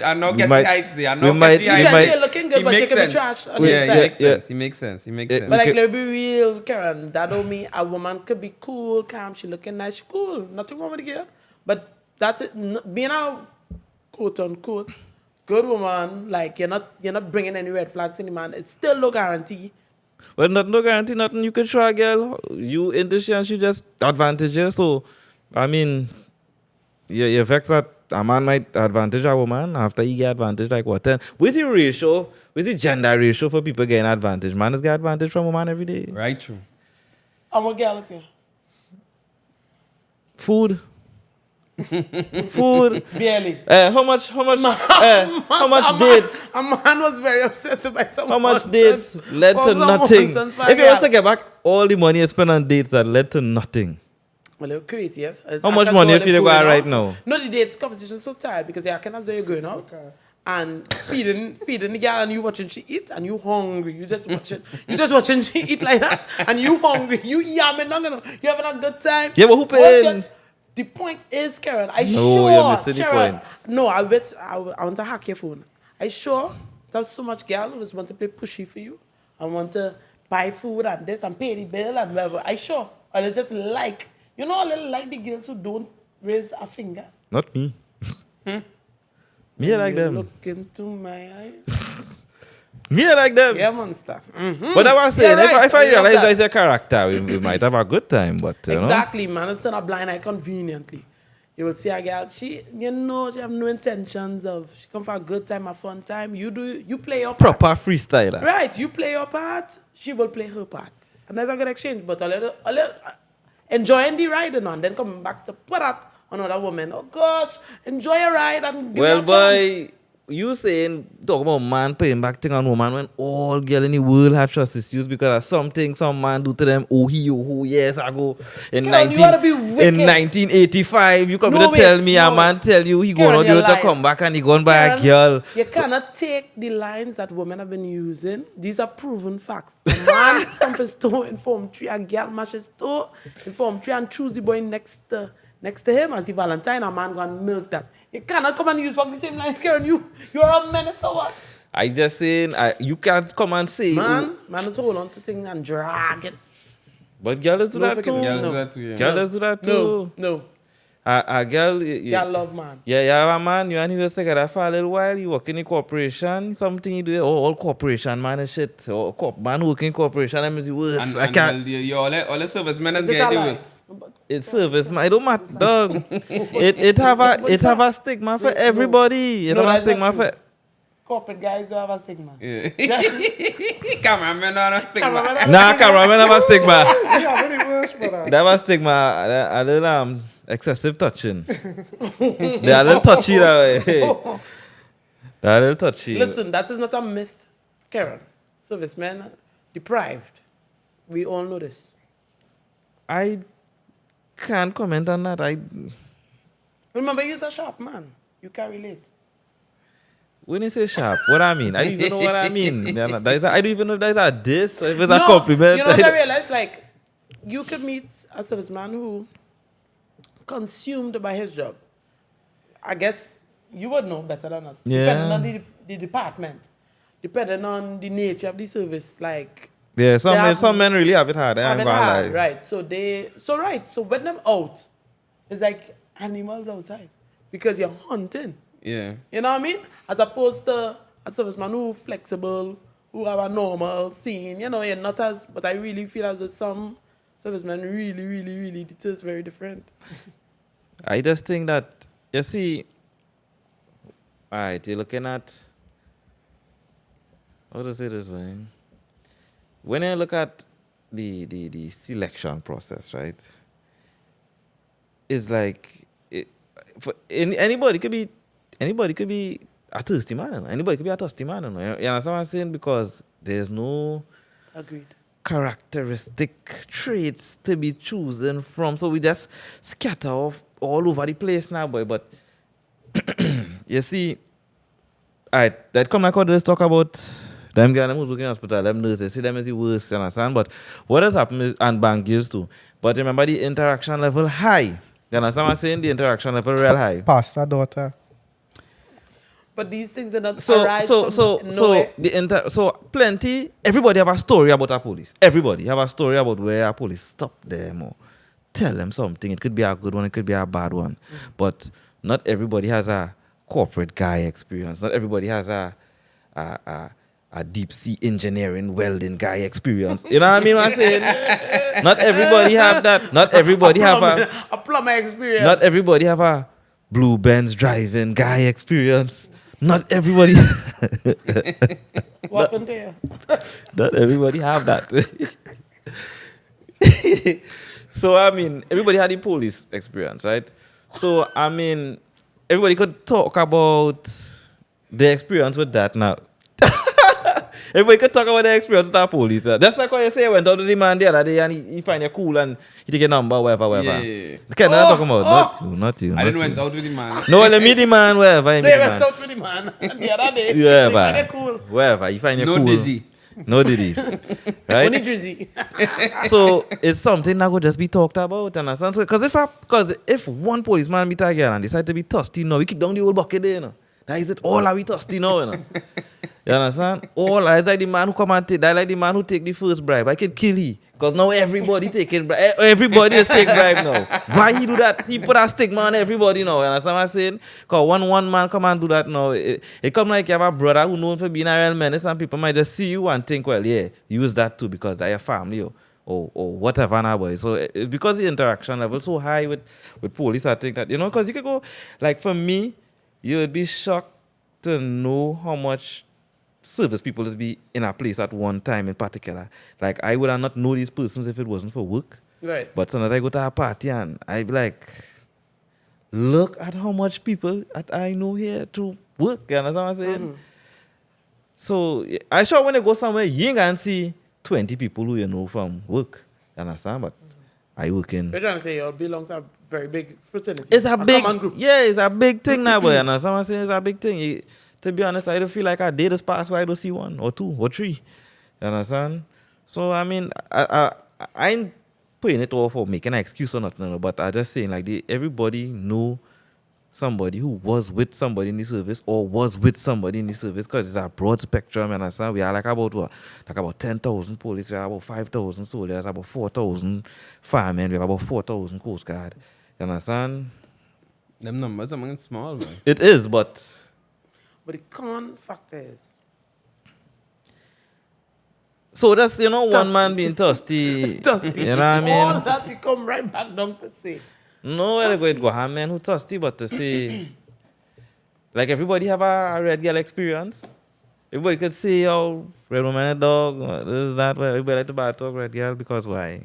might- heights there. I we know might- catch You we heights. trying might- to say looking good, He but you makes can be sense. trash on Yeah, the he inside. makes sense. He makes sense. He makes Yeah, sense. But like, Okay. let's be real, Keron. That don't mean a woman could be cool, calm, she looking nice, she cool. Nothing wrong with the girl. But that's it. Being a quote unquote good woman, like you're not bringing any red flags in the man. It's still no guarantee. Well, no guarantee nothing. You could try, girl. You in this and she just advantage you. So, I mean, you vex that a man might advantage a woman after he get advantage like what 10? With the ratio, with the gender ratio for people getting advantage, man is get advantage from woman every day. Right, true. I'm a girl, let's go. Food. Food. Barely. How much dates? A man was very upset by some How much mountains. dates led Or to some nothing? mountains for If you a was to girl. get back all the money you spent on dates that led to nothing. A little crazy, yes. How much money you feel you got right now? No, the dates conversation so tired because you can as well you're going out and feeding the girl and you watching she eat and you hungry. You just watching she eat like that and you hungry. You yamming, you having a good time. Yeah, but who paying? The point is, Keron, I No, sure. you're missing the Sharon, point. No, I bet I want to hack your phone. I sure there's so much girl who just want to play pushy for you. I want to buy food and this and pay the bill and whatever. I sure. Or they just like, a little like the girls who don't raise a finger. Not me. Me I like You them. Look into my eyes. Me I like them. Yeah, monster. But I was saying, You're right. if I I love realize that. that's their character, we might have a good time. But you know, Exactly, man. It's not a blind eye conveniently. You will see a girl, she have no intentions of, she come for a good time, a fun time. You play your part. proper freestyler. Right, you play your part, she will play her part. And that's a good exchange, but a little enjoying the ride and then coming back to put out another woman. Oh gosh, enjoy a ride and give Well, me a chance. boy, you saying talk about man paying back thing on woman when all girl in the world have trust issues because of something some man do to them. Oh, years ago in Keron, you oughta be wicked. in 1985, you come No, to tell wait, me no. a man tell you he Keron, going out you're there to lying. come back and he going by a Keron, girl. You cannot take the lines that women have been using. These are proven facts. A man stump his toe in Form 3, a girl mash his toe in Form 3 and choose the boy next to him as the Valentine, a man go and milk that. You cannot come and use fucking the same lines, Keron. You're a menace or what? I just saying, you can't come and say. Man is hold on to things and drag it. But girls do No, that forgive too. me. Girls No. do that too, yeah. Girls do that too. No. A girl, Girl love man. yeah, you have a man, you and he was together for a little while, you work in a corporation, something you do, all corporation, man, and shit. Man who work in corporation, I'm the worst. I can't. All the servicemen Is is it a getting lie? worse. It's service, man. It don't matter, dog. it have a stigma for No. everybody. It No, have a that's stigma not for. true. Corporate guys who have a stigma. Yeah. Cameraman don't stigma. Cameraman. Nah, cameraman have a stigma. We have any worse, brother. That was stigma. A little excessive touching. They are a little touchy that way. They're a little touchy. Listen, that is not a myth, Keron. Servicemen deprived. We all know this. I can't comment on that. Remember, you're a sharp man. You can relate. When you say sharp, what I mean? I don't even know what I mean. I don't even know if that's a diss or if it's a compliment. You know what I realized? Like, you could meet a serviceman who consumed by his job. I guess you would know better than us. Yeah. Depending on the department. Depending on the nature of the service. Like, Yeah, they have- some men really have it hard. I have ain't it gonna hard, lie. right. So when them out, it's like animals outside. Because you're hunting. Yeah. You know what I mean? As opposed to a serviceman who flexible, who have a normal scene. You know, you're not as, but I really feel as though some servicemen really, it is very different. I just think that, you see, all right, you're looking at, how to say this way? When you look at the selection process, right? It's like, anybody could be a thirsty man. Anybody could be a thirsty man. You understand what I'm saying? Because there's no Agreed. characteristic traits to be chosen from. So we just scatter off all over the place now, boy. But you see, that come like how let's talk about them guys who's working in hospital, them nurses, see them as the worst, you understand? But what has happened is, and bankiers too. But remember the interaction level high. You understand what I'm saying? The interaction level real high. Pastor daughter. But these things did not So arise so from so nowhere. so plenty. Everybody have a story about a police. Everybody have a story about where a police stopped them or tell them something. It could be a good one. It could be a bad one. But not everybody has a corporate guy experience. Not everybody has a deep sea engineering welding guy experience. You know what I mean? What I'm saying? Not everybody have that. Not everybody have A plumber experience. Not everybody have a blue Benz driving guy experience. Not everybody. What happened there? Not everybody have that. So I mean, everybody had the police experience, right? So I mean, everybody could talk about their experience with that now. Everybody could talk about their experience with our police. That's like what you say. I went out to the man the other day and he find you cool and he take a number, whatever. Yeah. Okay, now I'm talking about not you. I didn't not went you. out with the man. No, let me the man, wherever. They went out with the man the other day. Yeah, They find it cool. Wherever you find you No cool. Diddy. No Diddy. Only Right? Drizzy. So it's something that could just be talked about, understand? Because if one policeman meet a girl and decide to be thirsty, no, we kick down the whole bucket there, you know. That is it. All are we thirsty now, you know. You understand? All are like the man who come and take. That like the man who take the first bribe. I can kill he. Because now everybody taking bribe. Everybody is taking bribe now. Why he do that? He put a stigma on everybody now. You understand what I'm saying? Because one man come and do that now. It come like you have a brother who known for being a real menace and people might just see you and think, well, yeah, use that too because they're your family or whatever now, boy. So it's because the interaction level so high with police, I think that, you know, because you could go, like for me, you would be shocked to know how much service people just be in a place at one time in particular. Like I would have not know these persons if it wasn't for work. Right. But sometimes I go to a party and I be like, look at how much people that I know here to work. You understand what I'm saying? So I sure when I go somewhere, you ain't gonna see 20 people who you know from work. You understand? But I work in. We're trying to say you belong to a very big fraternity. It's a big, common group. yeah, it's a big thing now, boy. You understand what I'm saying? It's a big thing. To be honest, I don't feel like a day this past where I don't see one or two or three. You understand? So I mean, I ain't putting it off or making an excuse or nothing, no, but I just saying like everybody know somebody who was with somebody in the service or was with somebody in the service because it's a broad spectrum. You understand? We are like about what? Like about 10,000 police, we have about 5,000 soldiers, about 4,000 firemen, we have about 4,000 Coast Guard. You understand? Them numbers are small, man. It is, but But the common factor is so that's, you know, one Thirsty. man being thirsty. thirsty. You know what I mean? All that we come right back down to say. No, where they go have men who thirsty, but to say, like everybody have a red girl experience. Everybody could say, oh, red woman and dog, this, that, where everybody like to bad talk red girl because why?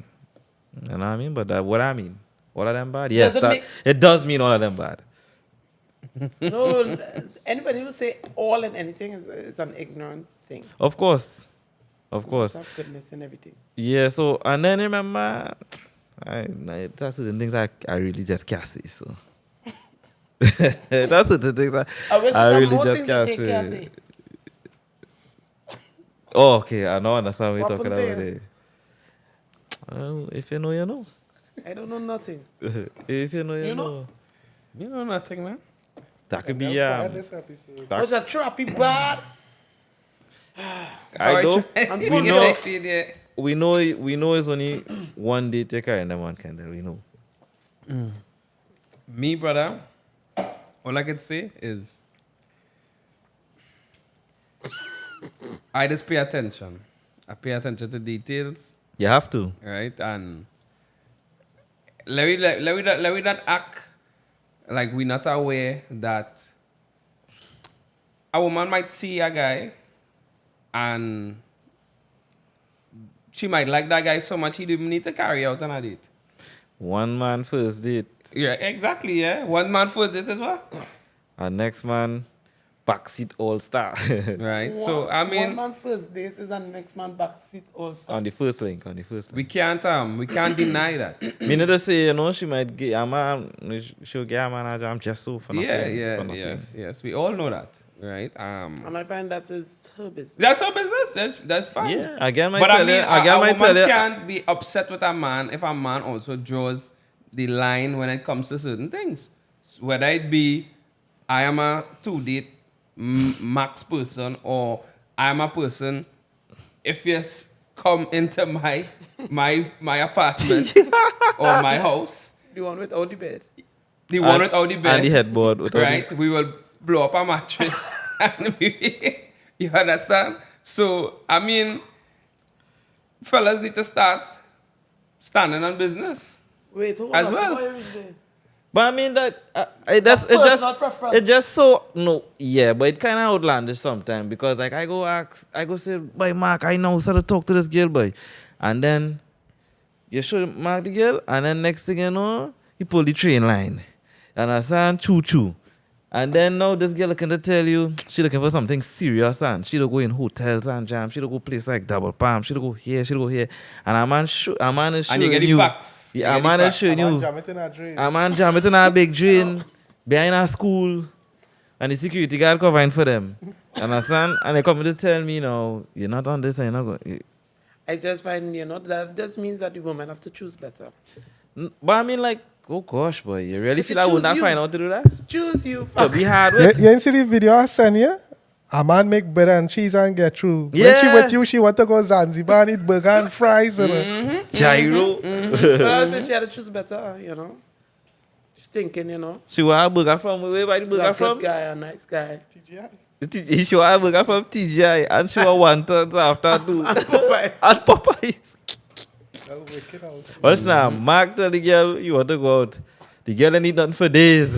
You know what I mean? But what I mean, all of them bad? Yes, Doesn't make- it does mean all of them bad. No, anybody who say all and anything is an ignorant thing. Of course. Of course. Have goodness and everything. Yeah, so, and then remember, that's the things I really just can't say, so. That's the things I wish I there really more just things you can't take say. care of. Oh, okay, I don't understand what you're What talking happened about there? there. Well, if you know, you know. I don't know nothing. If you know, you You know? know. You know nothing, man. That could be, This episode. that- Was a trappy bad? I know, Unfortunately. we know it's only one day taker and then one candle, we know. Me, brother, all I can say is I just pay attention. I pay attention to details, You have to. right? And let we not act like we're not aware that a woman might see a guy and she might like that guy so much he didn't need to carry out on a date. One man first date, Yeah, exactly, yeah. One man for this as well. and next man backseat all-star. Right? So, I one mean, man first date is on the next man backseat also. on the first link. we can't deny that. Meaning to say, you know, she might get a man, she'll get a man a jam just so for nothing. For nothing. Yes. We all know that, right? And I find that is her business. That's her business. That's fine. Yeah, again, But I mean, a woman tell you. can't be upset with a man if a man also draws the line when it comes to certain things. Whether it be, I am a 2-date max person, or I am a person, if you come into my apartment or my house, The one without the bed. the one without the bed, And the headboard. right? We will blow up a mattress. And you understand? So, I mean, fellas need to start standing on business. Wait, hold As on. well. Why is there? But I mean that Personal preference. it just so no yeah, but it kind of outlandish sometimes because like I go say, boy Mark, I know how to talk to this girl, boy, and then you show Mark the girl, and then next thing you know, he pull the train line, and I say choo, and then now this girl looking to tell you she looking for something serious, and she don't go in hotels and jam, she don't go place like Double Palm, she don't go here, and a man is showing And you get the facts. yeah, a man is showing you. Jam it in a drain. A man jam it in a big drain behind a school, and the security guard covering for them. Understand? And they come to tell me, no, you're not on this, and you're not going. I just find, that just means that the women have to choose better. But I mean, like, oh gosh, boy, you really If feel you I would choose not you. find out to do that? Choose you. To be hard You, with. you ain't see the video I sent you? A man make bread and cheese and get through. When she Yeah. with you, she want to go Zanzibar and eat burger and fries. Gyro. But I say she had to choose better, She's thinking, She want a burger from where by the She's a burger good from? guy, a nice guy. She want a burger from TGI, and she want one after two. Popeye. And Popeyes. Watch now, Mark tell the girl you want to go out. The girl ain't need nothing for days.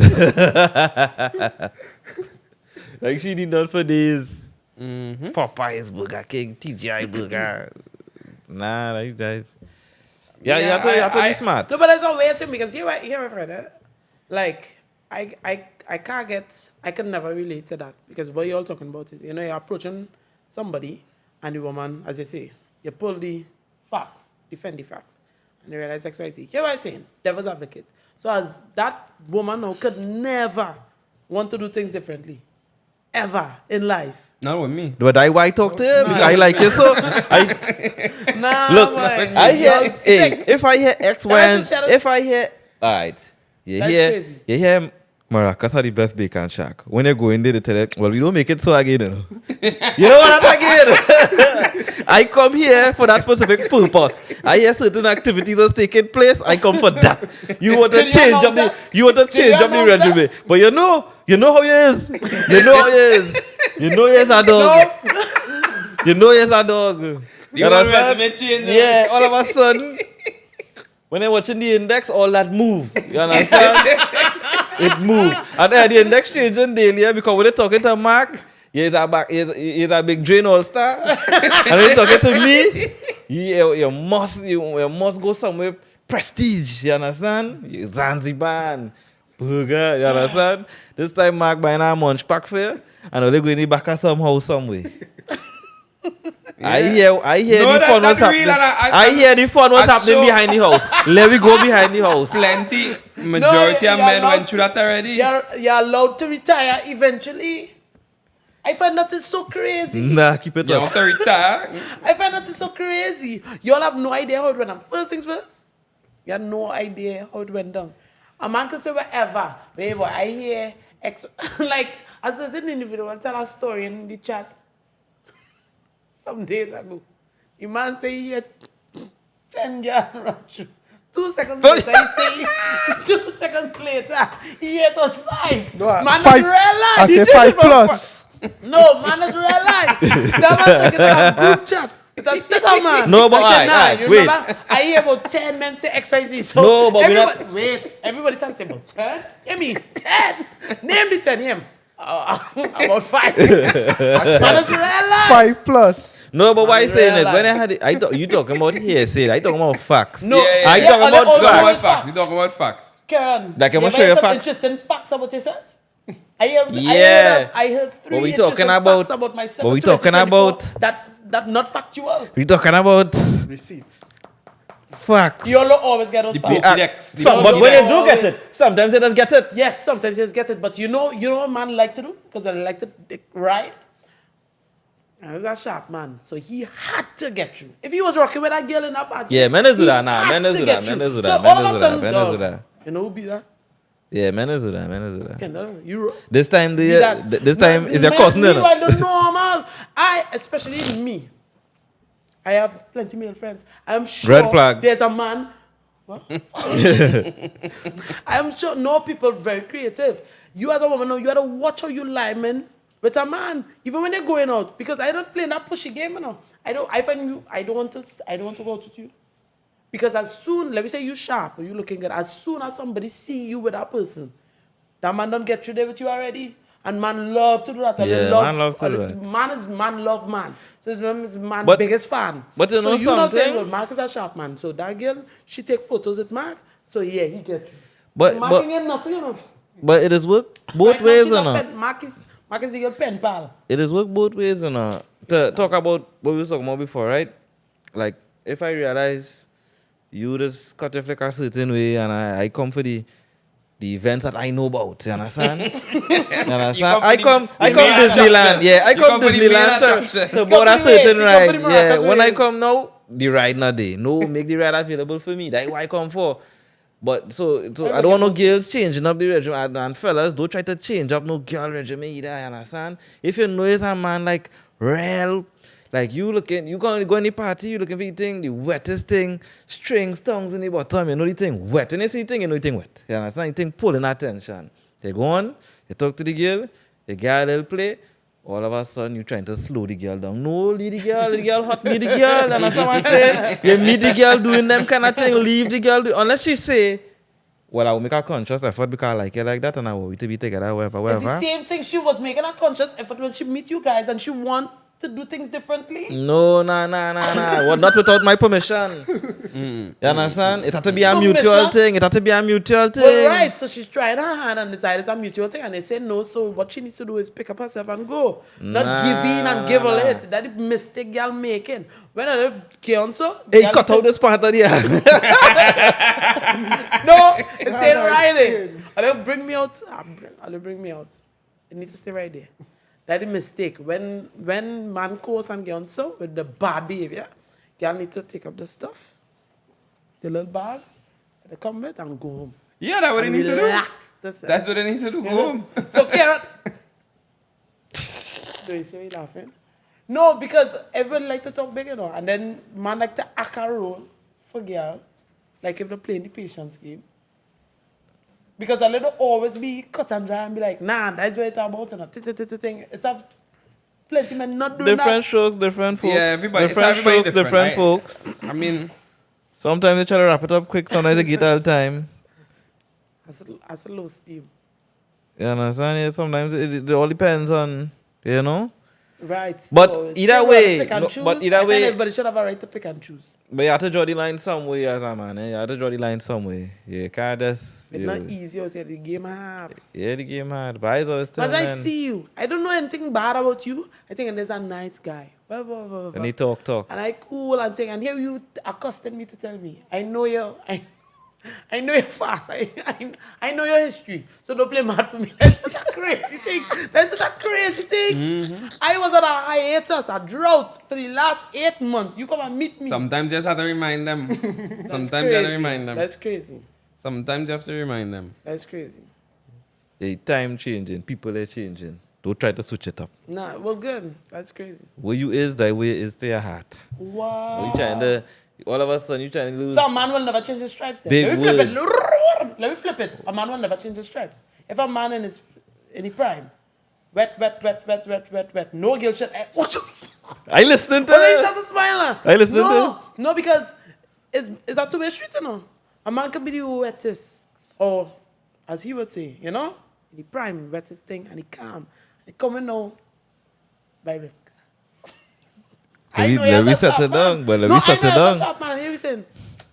Like she need nothing for days. Popeyes Burger King, TGI Burger. Nah, like that. Yeah, you have to be smart. No, but there's a weird thing because here my friend, like I can never relate to that because what you're all talking about is you're approaching somebody and the woman, as you say, you pull the facts, defend the facts, and you realize XYZ. Here what I'm saying, devil's advocate. So as that woman now could never want to do things differently, ever in life. Not with me. But I why talk to you because I like you so. I Nah, look. man, I hear. you're Hey, sick. if I hear X, Y, That's and the if I hear, all right, That's crazy. you hear. Maracas are the best bacon shack. When you go in there, they tell you, well, we don't make it so again. You know what I'm again? I come here for that specific purpose. I hear certain activities are taking place. I come for that. You want to Did you change announce up the, that? you want to Did change you up the announce that? regimen. But you know how he is. You know how he is. You know he is a dog. You know he is a dog. You want understand? resume change? Yeah, all of a sudden, when they're watching the index, all that move. You understand? It move. And then the index changing daily because when they're talking to Mark, he's a big drain all-star. And when you're talking to me, you must go somewhere prestige. You understand? You Zanzibar, burger. You understand? This time Mark buying a munch pack for you, and they're going in the back of somehow, some way. I hear No, the fun was that's real, happening. and I hear the fun was I'm happening sure- behind the house. Let me go behind the house. Plenty. Majority of you're men allowed went through that already. You're allowed to retire eventually. I find that is so crazy. Nah, keep it You up. want to retire? I find that is so crazy. Y'all have no idea how it went down. First things first, you have no idea how it went down. A man can say whatever. Baby, I hear like a certain individual will tell a story in the chat some days ago. The man say he had 10 girls run through. 2 seconds later, he say 2 seconds later, he had us 5. No, man five. is real life. I say 5 plus. No, man is real life. That man talking about group chat. It's a second man. No, but I said, aight, you wait. remember? I hear about 10 men say XYZ. So No, but we everybody, not- wait, everybody starts saying about 10? Hear me, 10. Name the 10, him. About 5. Man is real life. 5 plus. No, but why I Man, saying real this? When I life. had it, you talking about hearsay. I talking about facts. No, Yeah, I yeah, talking about We talking facts. about facts. We talking about facts. Karen, Like, I'm you gonna show you some facts. interesting facts about yourself. I heard three What we interesting talking about? facts about myself. What we in talking 2024 about? That not factual. We talking about Receipts. facts. You all always get those The facts. Pokédex. But when you do Always. get it, sometimes you don't get it. Yes, sometimes you just get it, but you know what man like to do? Because I like to ride. And he's a sharp man, so he had to get you. If he was rocking with that girl in that party, Yeah, men is do he that now. had Men is to do get that. Men you. is do So that. all Men of is a do that. sudden, Men is do that. you know who be that? Yeah, men is do that. Men is do that. Okay, you This time, be that. this time is your Man, cousin, you know? meanwhile, the normal. Especially me, I have plenty male friends. I'm sure Red flag. there's a man. What? I'm sure no people very creative. You as a woman, you gotta watch how you lie, man. With a man, even when they're going out, because I don't play that pushy game, you know. I don't want to go out with you. Because as soon, let me say you sharp or you looking good, as soon as somebody see you with that person, that man don't get you there with you already. And man love to do that. And Yeah, they love, man love to do that. Man love man. So it's man But- biggest fan. but you so know you know saying, something? well, Mark is a sharp man. So that girl, she take photos with Mark. So yeah, he get you. But- Mark but- ain't get nothing, you know. But it is work both Right now, ways, she's you a know. pen- Mark is your pen pal. It is work both ways, you know. To talk about what we was talking about before, right? Like, if I realize you just cut your flick a certain way and I come for the events that I know about, you understand? You understand? I come main Disneyland. attraction. Yeah, I You come come for the main Disneyland attraction. to board a Come for the race, certain you come for ride. the Yeah, Maracas when I race. come now, the ride not there. No, make the ride available for me. That's what I come for. But so I don't want no girls changing up the regimen. And fellas, don't try to change up no girl regimen either, you understand? If you know it's a man like real, like you gonna go in the party, you looking for the thing, the wettest thing, strings, tongues in the bottom, you know the thing wet. When you see the thing, you know the thing wet. You understand? The thing pulling attention. You go on, you talk to the girl, the girl will play. All of a sudden, you trying to slow the girl down. No, leave the girl hot, meet the girl. And that's what I'm saying. You meet the girl doing them kind of thing, leave the girl. Unless she say, well, I will make a conscious effort because I like it like that and I want you to be together, whatever, It's the whatever. same thing. She was making a conscious effort when she meet you guys and she want to do things differently. No, nah. Well, not without my permission. You understand? It had to be a mutual Permission? thing. It had to be a mutual thing. Well, right, so she's trying her hand and decided it's a mutual thing, and they say no. So what she needs to do is pick up herself and go, not give in and give a it. That's the mistake girl making. When I Keron so, Hey, girl cut need out this part of the to- No, it's staying right there. I'll bring me out. I'll bring me out. It needs to stay right there. That's the mistake. When man goes and Keron so with the bad behavior, girl need to take up the stuff, the little bag, they come with and go home. Yeah, that's what they And need to do. relax themselves. That's what they need to do. Go home. So, Keron. Do you see me laughing? No, because everyone like to talk big, you know. And then man like to act a role for girl. Like if they're playing the patience game. Because a little always be cut and dry and be like, nah, that's what it's about. You know. Thing. It's a plenty men not doing Different that. strokes, different folks. Yeah, everybody- different everybody strokes, different folks. I mean, Sometimes they try to wrap it up quick, sometimes they get all the time. That's a low steam. You understand? Yeah, sometimes it all depends on, you know? Right. But so either say we way, pick and no, choose. but either I find way- everybody should have a right to pick and choose. But you have to draw the line some way as a man. Eh? You have to draw the line some way. You can't just... It's you- not easy out here. The game hard. Yeah, the game hard. But I always tell Imagine I men, see you. I don't know anything bad about you. I think there's a nice guy. and he talk. And I cool and thing. And here you accosted me to tell me. I know you. I know you're fast. I know your history. So don't play mad for me. That's such a crazy thing. That's such a crazy thing. Mm-hmm. I was on a hiatus, a drought for the last 8 months. You come and meet me. sometimes you just have to remind them. That's Sometimes you have to crazy. remind them. That's crazy. Sometimes you have to remind them. That's crazy. Hey, time changing. People are changing. Don't try to switch it up. Nah, well, good. That's crazy. Where you is, that way is to your heart. Wow. You trying to... All of a sudden, you trying to lose... So a man will never change his stripes then. Big Let me flip words. it. Let me flip it. A man will never change his stripes. If a man in his prime, wet, no guilt shit. What you I listening to Well, he's it. not a smiler. I listening no, No, because it's a two-way street, you know. A man can be the wettest, or as he would say, you know, the prime wettest thing, and he calm. And he coming now by Ribqa. Let me set it down, but let me set it I know down. you're a sharp man. Here we saying,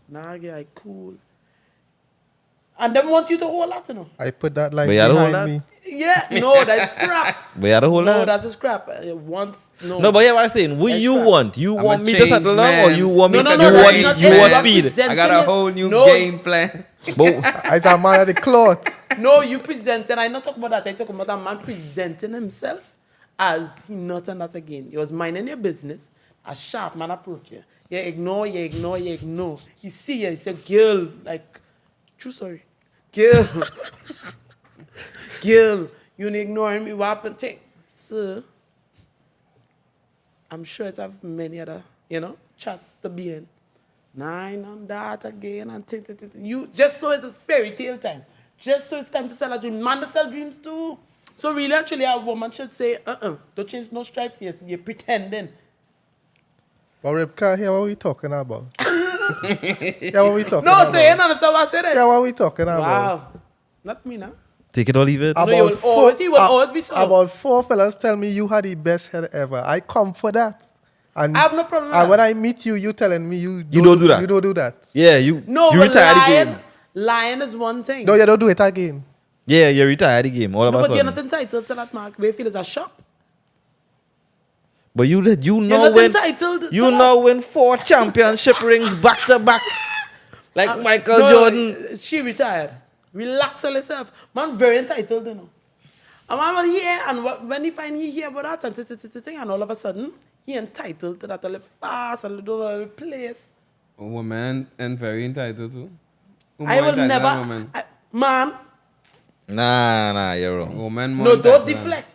nah, yeah, I cool. And them want you to hold that, you know. I put that like But you had to hold behind that? me. Yeah, no, that's crap. But you had to hold No, that. that's just crap. Once, no. No, but yeah, what I'm saying, what That's you crap. want? You I'm want a me to change settle down, or man. you want me? No, you that's want not you it. want I'm speed? presenting I got a it. whole new No, game plan. But As a man of the cloth. No, you presenting. I not talk about that. I talk about a man presenting himself as he not and that again. You was minding your business. A sharp man approach you. You ignore. He see you. He say, girl, like, true story. Girl. Girl, you ignoring me. What happened? Take, sir. I'm sure it have many other, chats to be in. Nine on that again and you just so it's a fairy tale time. Just so it's time to sell a dream. Man to sell dreams too. So really actually a woman should say, don't change no stripes here. You're pretending. But Ribqa, hear what we talking about. Hear what we talking No, about. say you understand what I said. Hear what we talking about. Wow. Not me now. take it or leave it. No, he will always be so. About 4 fellas tell me you had the best head ever. I come for that. And I have no problem with And that. when I meet you, you telling me you don't do that. You don't do that. Yeah, you No, you but retired the game. lying is one thing. No, you don't do it again. Yeah, you retired the game. All No, about but you're not something. entitled to that, Mark. We feel it's a shop. But you know You're not when entitled to you that. know when 4 championship rings back to back, like Michael No, Jordan. She retired. Relax on yourself. Man, very entitled, you know. A man will hear, and when he find he hear about that, and all of a sudden, he entitled to that a little fast, a little place. A woman and very entitled to. Who I more will entitled never... than a woman? Man, Nah, you're wrong. Woman more no, entitled don't than- deflect.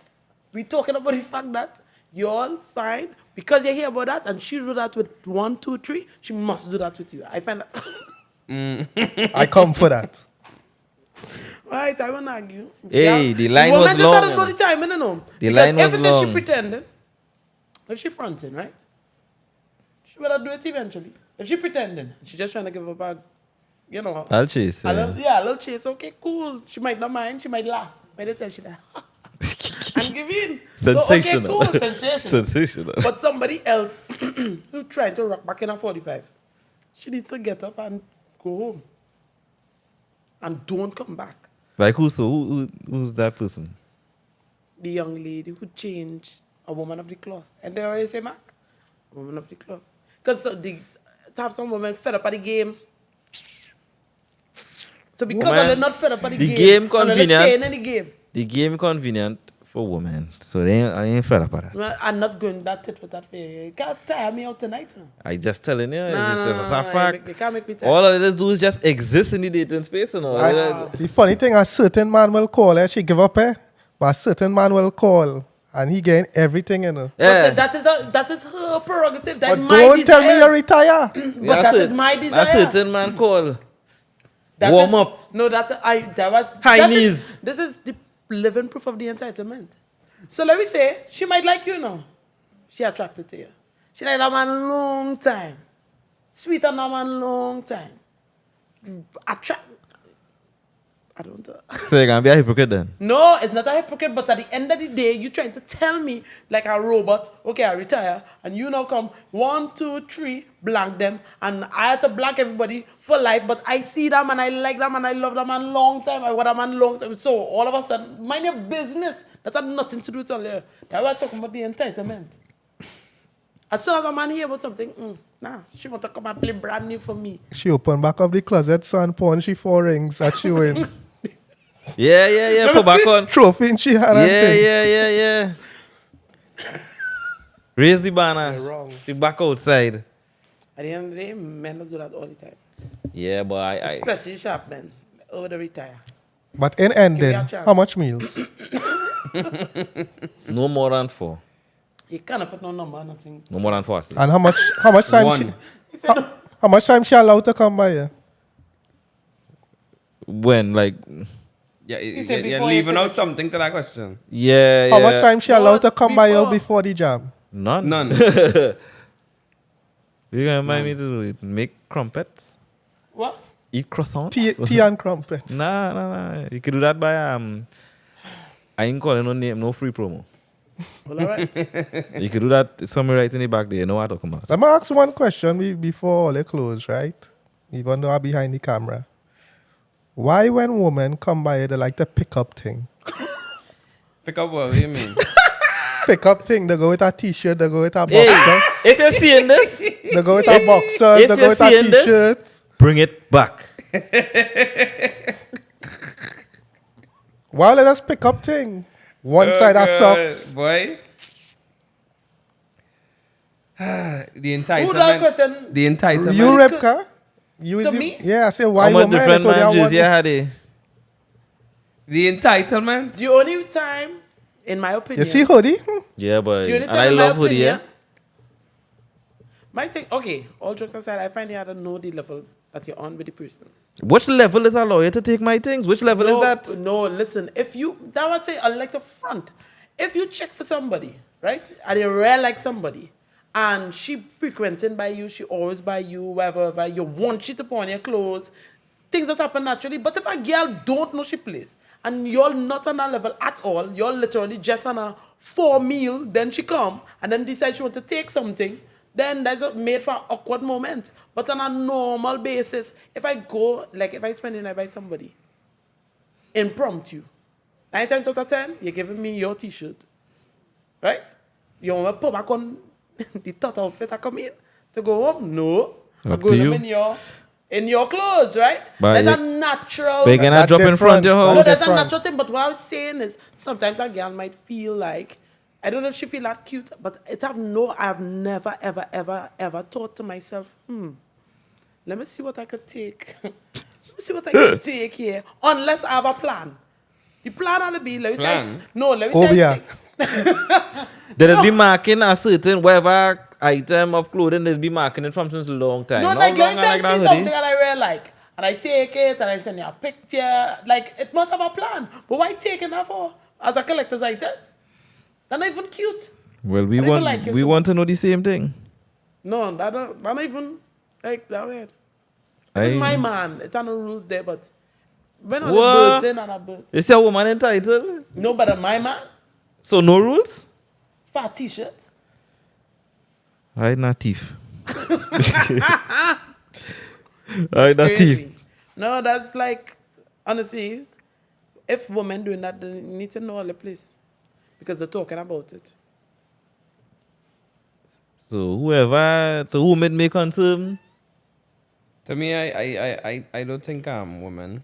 We talking about the fact that you all fine, because you hear about that, and she do that with 1, 2, 3, she must do that with you. I find that... I come for that. Right, I won't argue. Hey, the line woman was just long, had to you know know. the time, you know. The Because line was everything long. she pretending, if she fronting, right? She better do it eventually. If she pretending, she just trying to give up a, I'll chase. a little chase. Okay, cool. She might not mind. She might laugh. By the time she laugh, and give in. Sensational. So, okay, cool, sensational. Sensational. But somebody else who trying to rock back in a 45, she needs to get up and go home. And don't come back. Like who's that person? The young lady who changed a woman of the cloth. And they always say, Mark, woman of the cloth. Because to have some women fed up at the game. So because Man, they're not fed up at the the game, game and they're convenient. staying in the game, The game convenient for women, so I ain't fed up at that. well, I'm not going that tit for that for you. You can't tire me out tonight. You know? I just telling you, Nah, it's a fact. you can't make me tired. All of this do is just exist in the dating space and all. The funny thing, a certain man will call her, she give up her, but a certain man will call and he getting everything, you know. Yeah. But that is her prerogative. That's But my don't tell me you desires. retire. But that is my desire. A certain man call. That Warm is- up. No, that was High that is- knees. this is the living proof of the entitlement. So let me say, she might like you now. She attracted to you. She like that man long time. Sweet on that man long time. I don't know. So you gonna be a hypocrite then? No, it's not a hypocrite, but at the end of the day, you trying to tell me like a robot, okay, I retire, and you now come 1, 2, 3, blank them, and I had to blank everybody for life, but I see that man, I like that man, I love that man long time, I want that man long time. So all of a sudden, mind your business. That had nothing to do with all here. That's why I'm talking about the entitlement. As soon as a man hear about something, nah, she want to come and play brand new for me. She open back up the closet, son, pawn she 4 rings that she win. Yeah. Put back on. Trophy in she had and thing. Yeah. Raise the banner. You're wrong. The back outside. At the end of the day, men do that all the time. Yeah, but I Especially sharp men, over the retire. But in ending, a chance. how much meals? no more than 4. You cannot put no number, nothing. No more than 4. sis. And how much time One. how much time she allowed to come by here? When like Yeah, said you're before leaving you out something to that question. yeah. How much time she allowed to What come by here before? before the jam? None. None. You gonna remind me to do it? Make crumpets? What? Eat croissants? Tea and crumpets. Nah. You could do that by I ain't calling no name, no free promo. Well, all right. You could do that somewhere right in the back there. You know what I'm talking about. Let me ask one question before all they close, right? Even though I'm behind the camera. Why when women come by, they like the pick up thing? Pick up what do you mean? Pick up thing. They go with a t-shirt. They go with a Hey, boxer. if you're seeing this, They go with a boxer. if They go you're with a seeing this, t-shirt. bring it back. Why let us pick up thing? One side of socks. Boy. The Who that entitlement. question? The entitlement. You, Ribqa? You To is me? Yeah, I say why How much women? different They told you I man want Jersey had it? The entitlement. The only time, in my opinion, You see hoodie? Yeah, boy. the only And time I in my love hoodie, yeah. opinion, my thing, okay, all jokes aside, I find you have to know the level that you're on with the person. Which level is a lawyer to take my things? Which level is that? No, listen, if you, that would say, I like the front. If you check for somebody, right, and you really like somebody, and she frequenting by you, she always by you, wherever, you want she to put on your clothes, things just happen naturally. But if a girl don't know she plays, and you're not on that level at all, you're literally just on a 4 meal, then she come, and then decide she want to take something, then that's a made for an awkward moment. But on a normal basis, if I go, like if I spend the night by somebody, impromptu, 9 times out of 10, you're giving me your t-shirt, right? You want to put back on the thought outfit I come in to go home? No. I'm Up to going you. in your clothes, right? But That's a you- natural. But you cannot That drop in front of your different. No, house. that's a different. natural thing. But what I was saying is sometimes a girl might feel like, I don't know if she feel that cute, but I've never, ever thought to myself, let me see what I could take. Let me see what I could take here. Unless I have a plan. The plan ought to be, let me Plan? say, no, let me say, Obia. They'll be marking a certain whatever item of clothing. They'll be marking it from since a long time. no, How like, let long me I say, that I see hoodie? something that I really like, and I take it, and I send you a picture. Like, it must have a plan. But why taking that for? As a collector's item? That's not even cute. Well, we I don't even want like it we so want to know the same thing. No, that not even like that weird. If I- it's my man, it's no rules there, but when are the What? birds in and a bird? You see a woman entitled? No, but my man, So no rules? fat t-shirt. I not thief. I It's not thief. crazy. No, that's like, honestly, if women doing that, they need to know all the place. Because they're talking about it. So whoever to whom it may concern, To me, I don't think women.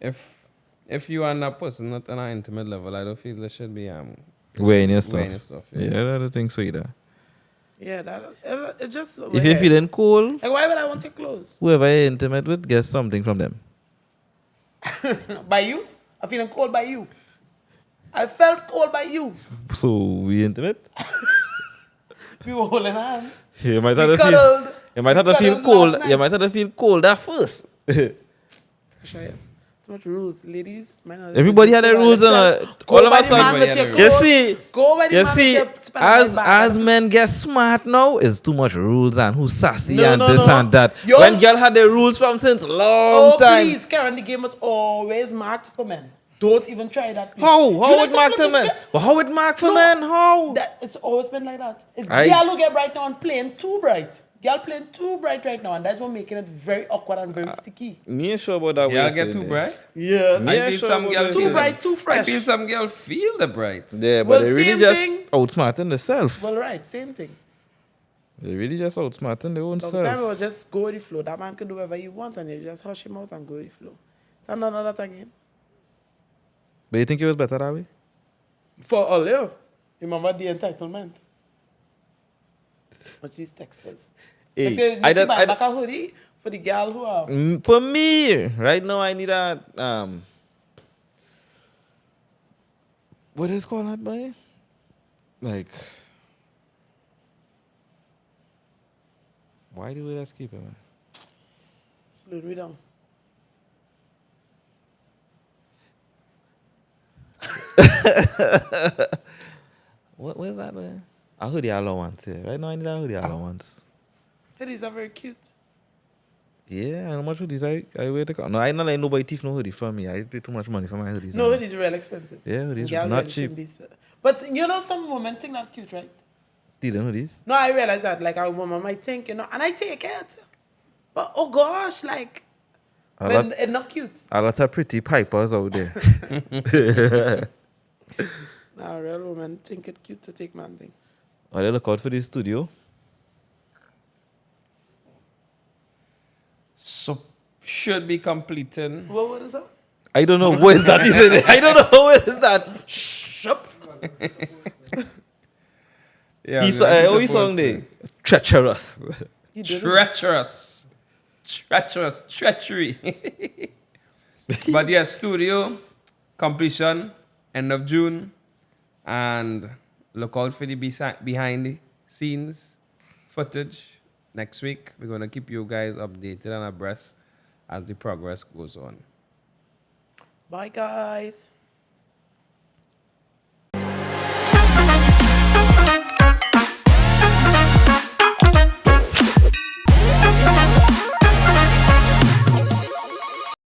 If you and that person not on an intimate level, I don't feel there should be wearing your stuff. wearing your stuff. Yeah. Yeah, I don't think so either. Yeah, it just. If you're feeling cold, Like, why would I want your clothes? whoever you're intimate with, get something from them. By you? I'm feeling cold by you. I felt cold by you. So we intimate. We were holding hands. You might We have to feel. cuddled. You might have to We feel cuddled cold. last You night. might have to feel cold at first. Pressure, yes. Too much rules, ladies. Everybody had their rules and all of a sudden. You see, Go by the you man see, with your spend as men get smart now, it's too much rules and who's sassy No, and no, this no. and that. Yo- When girl had the rules from since long Oh, time. please, Keron, the game was always marked for men. Don't even try that. Please. How? You How like it to marked flip to the men? script? But how it marked for No. men? How? It's always been like that. It's I- girl who get bright now and playing too bright. Girl playing too bright right now, and that's what making it very awkward and very sticky. Me ain't sure about that. Yeah, way I get of too saying bright. Yes. Me I ain't feel sure some about girl that. Too feel bright, too I fresh. feel some girl feel the bright. Yeah, but Well, they really same just thing. outsmarting themselves. Well, right, same thing. They really just outsmarting their own Sometimes it self. will just go with the flow. That man can do whatever you want, and you just hush him out and go with the flow. That's not that again. But you think it was better that way? For all you, remember the entitlement. But these texters. Hey, Like they I don't- buy I back a hoodie for the girl who are. For me, right now I need a what is called that boy? Like, why do we just keep it, man? Slow me down. Where's that man? A hoodie allowance here. Right now I need a hoodie allowance. Hoodies are very cute. Yeah, and how much hoodies I wear to come. No, I not like nobody thief no hoodie for me. I pay too much money for my hoodies. No, man. hoodies real expensive. Yeah, hoodies Girl not really cheap. shouldn't be but you know, some women think that cute, right? Stealing hoodies. No, I realize that. Like, a woman might think, and I take it. But, oh gosh, like, A lot, It's not cute. a lot of pretty pipers out there. Nah, real woman think it cute to take man thing. Are they look out for the studio? So should be completing. What is that? I don't know. Where is that? Isn't it? I don't know. Where is that? Shh up. Yeah, He's that's oh, he's supposed song to. there. Treacherous. You did it. Treacherous. Treacherous. Treachery. But yeah, studio completion, end of June. And look out for the behind the scenes footage next week. We're going to keep you guys updated and abreast as the progress goes on. Bye, guys.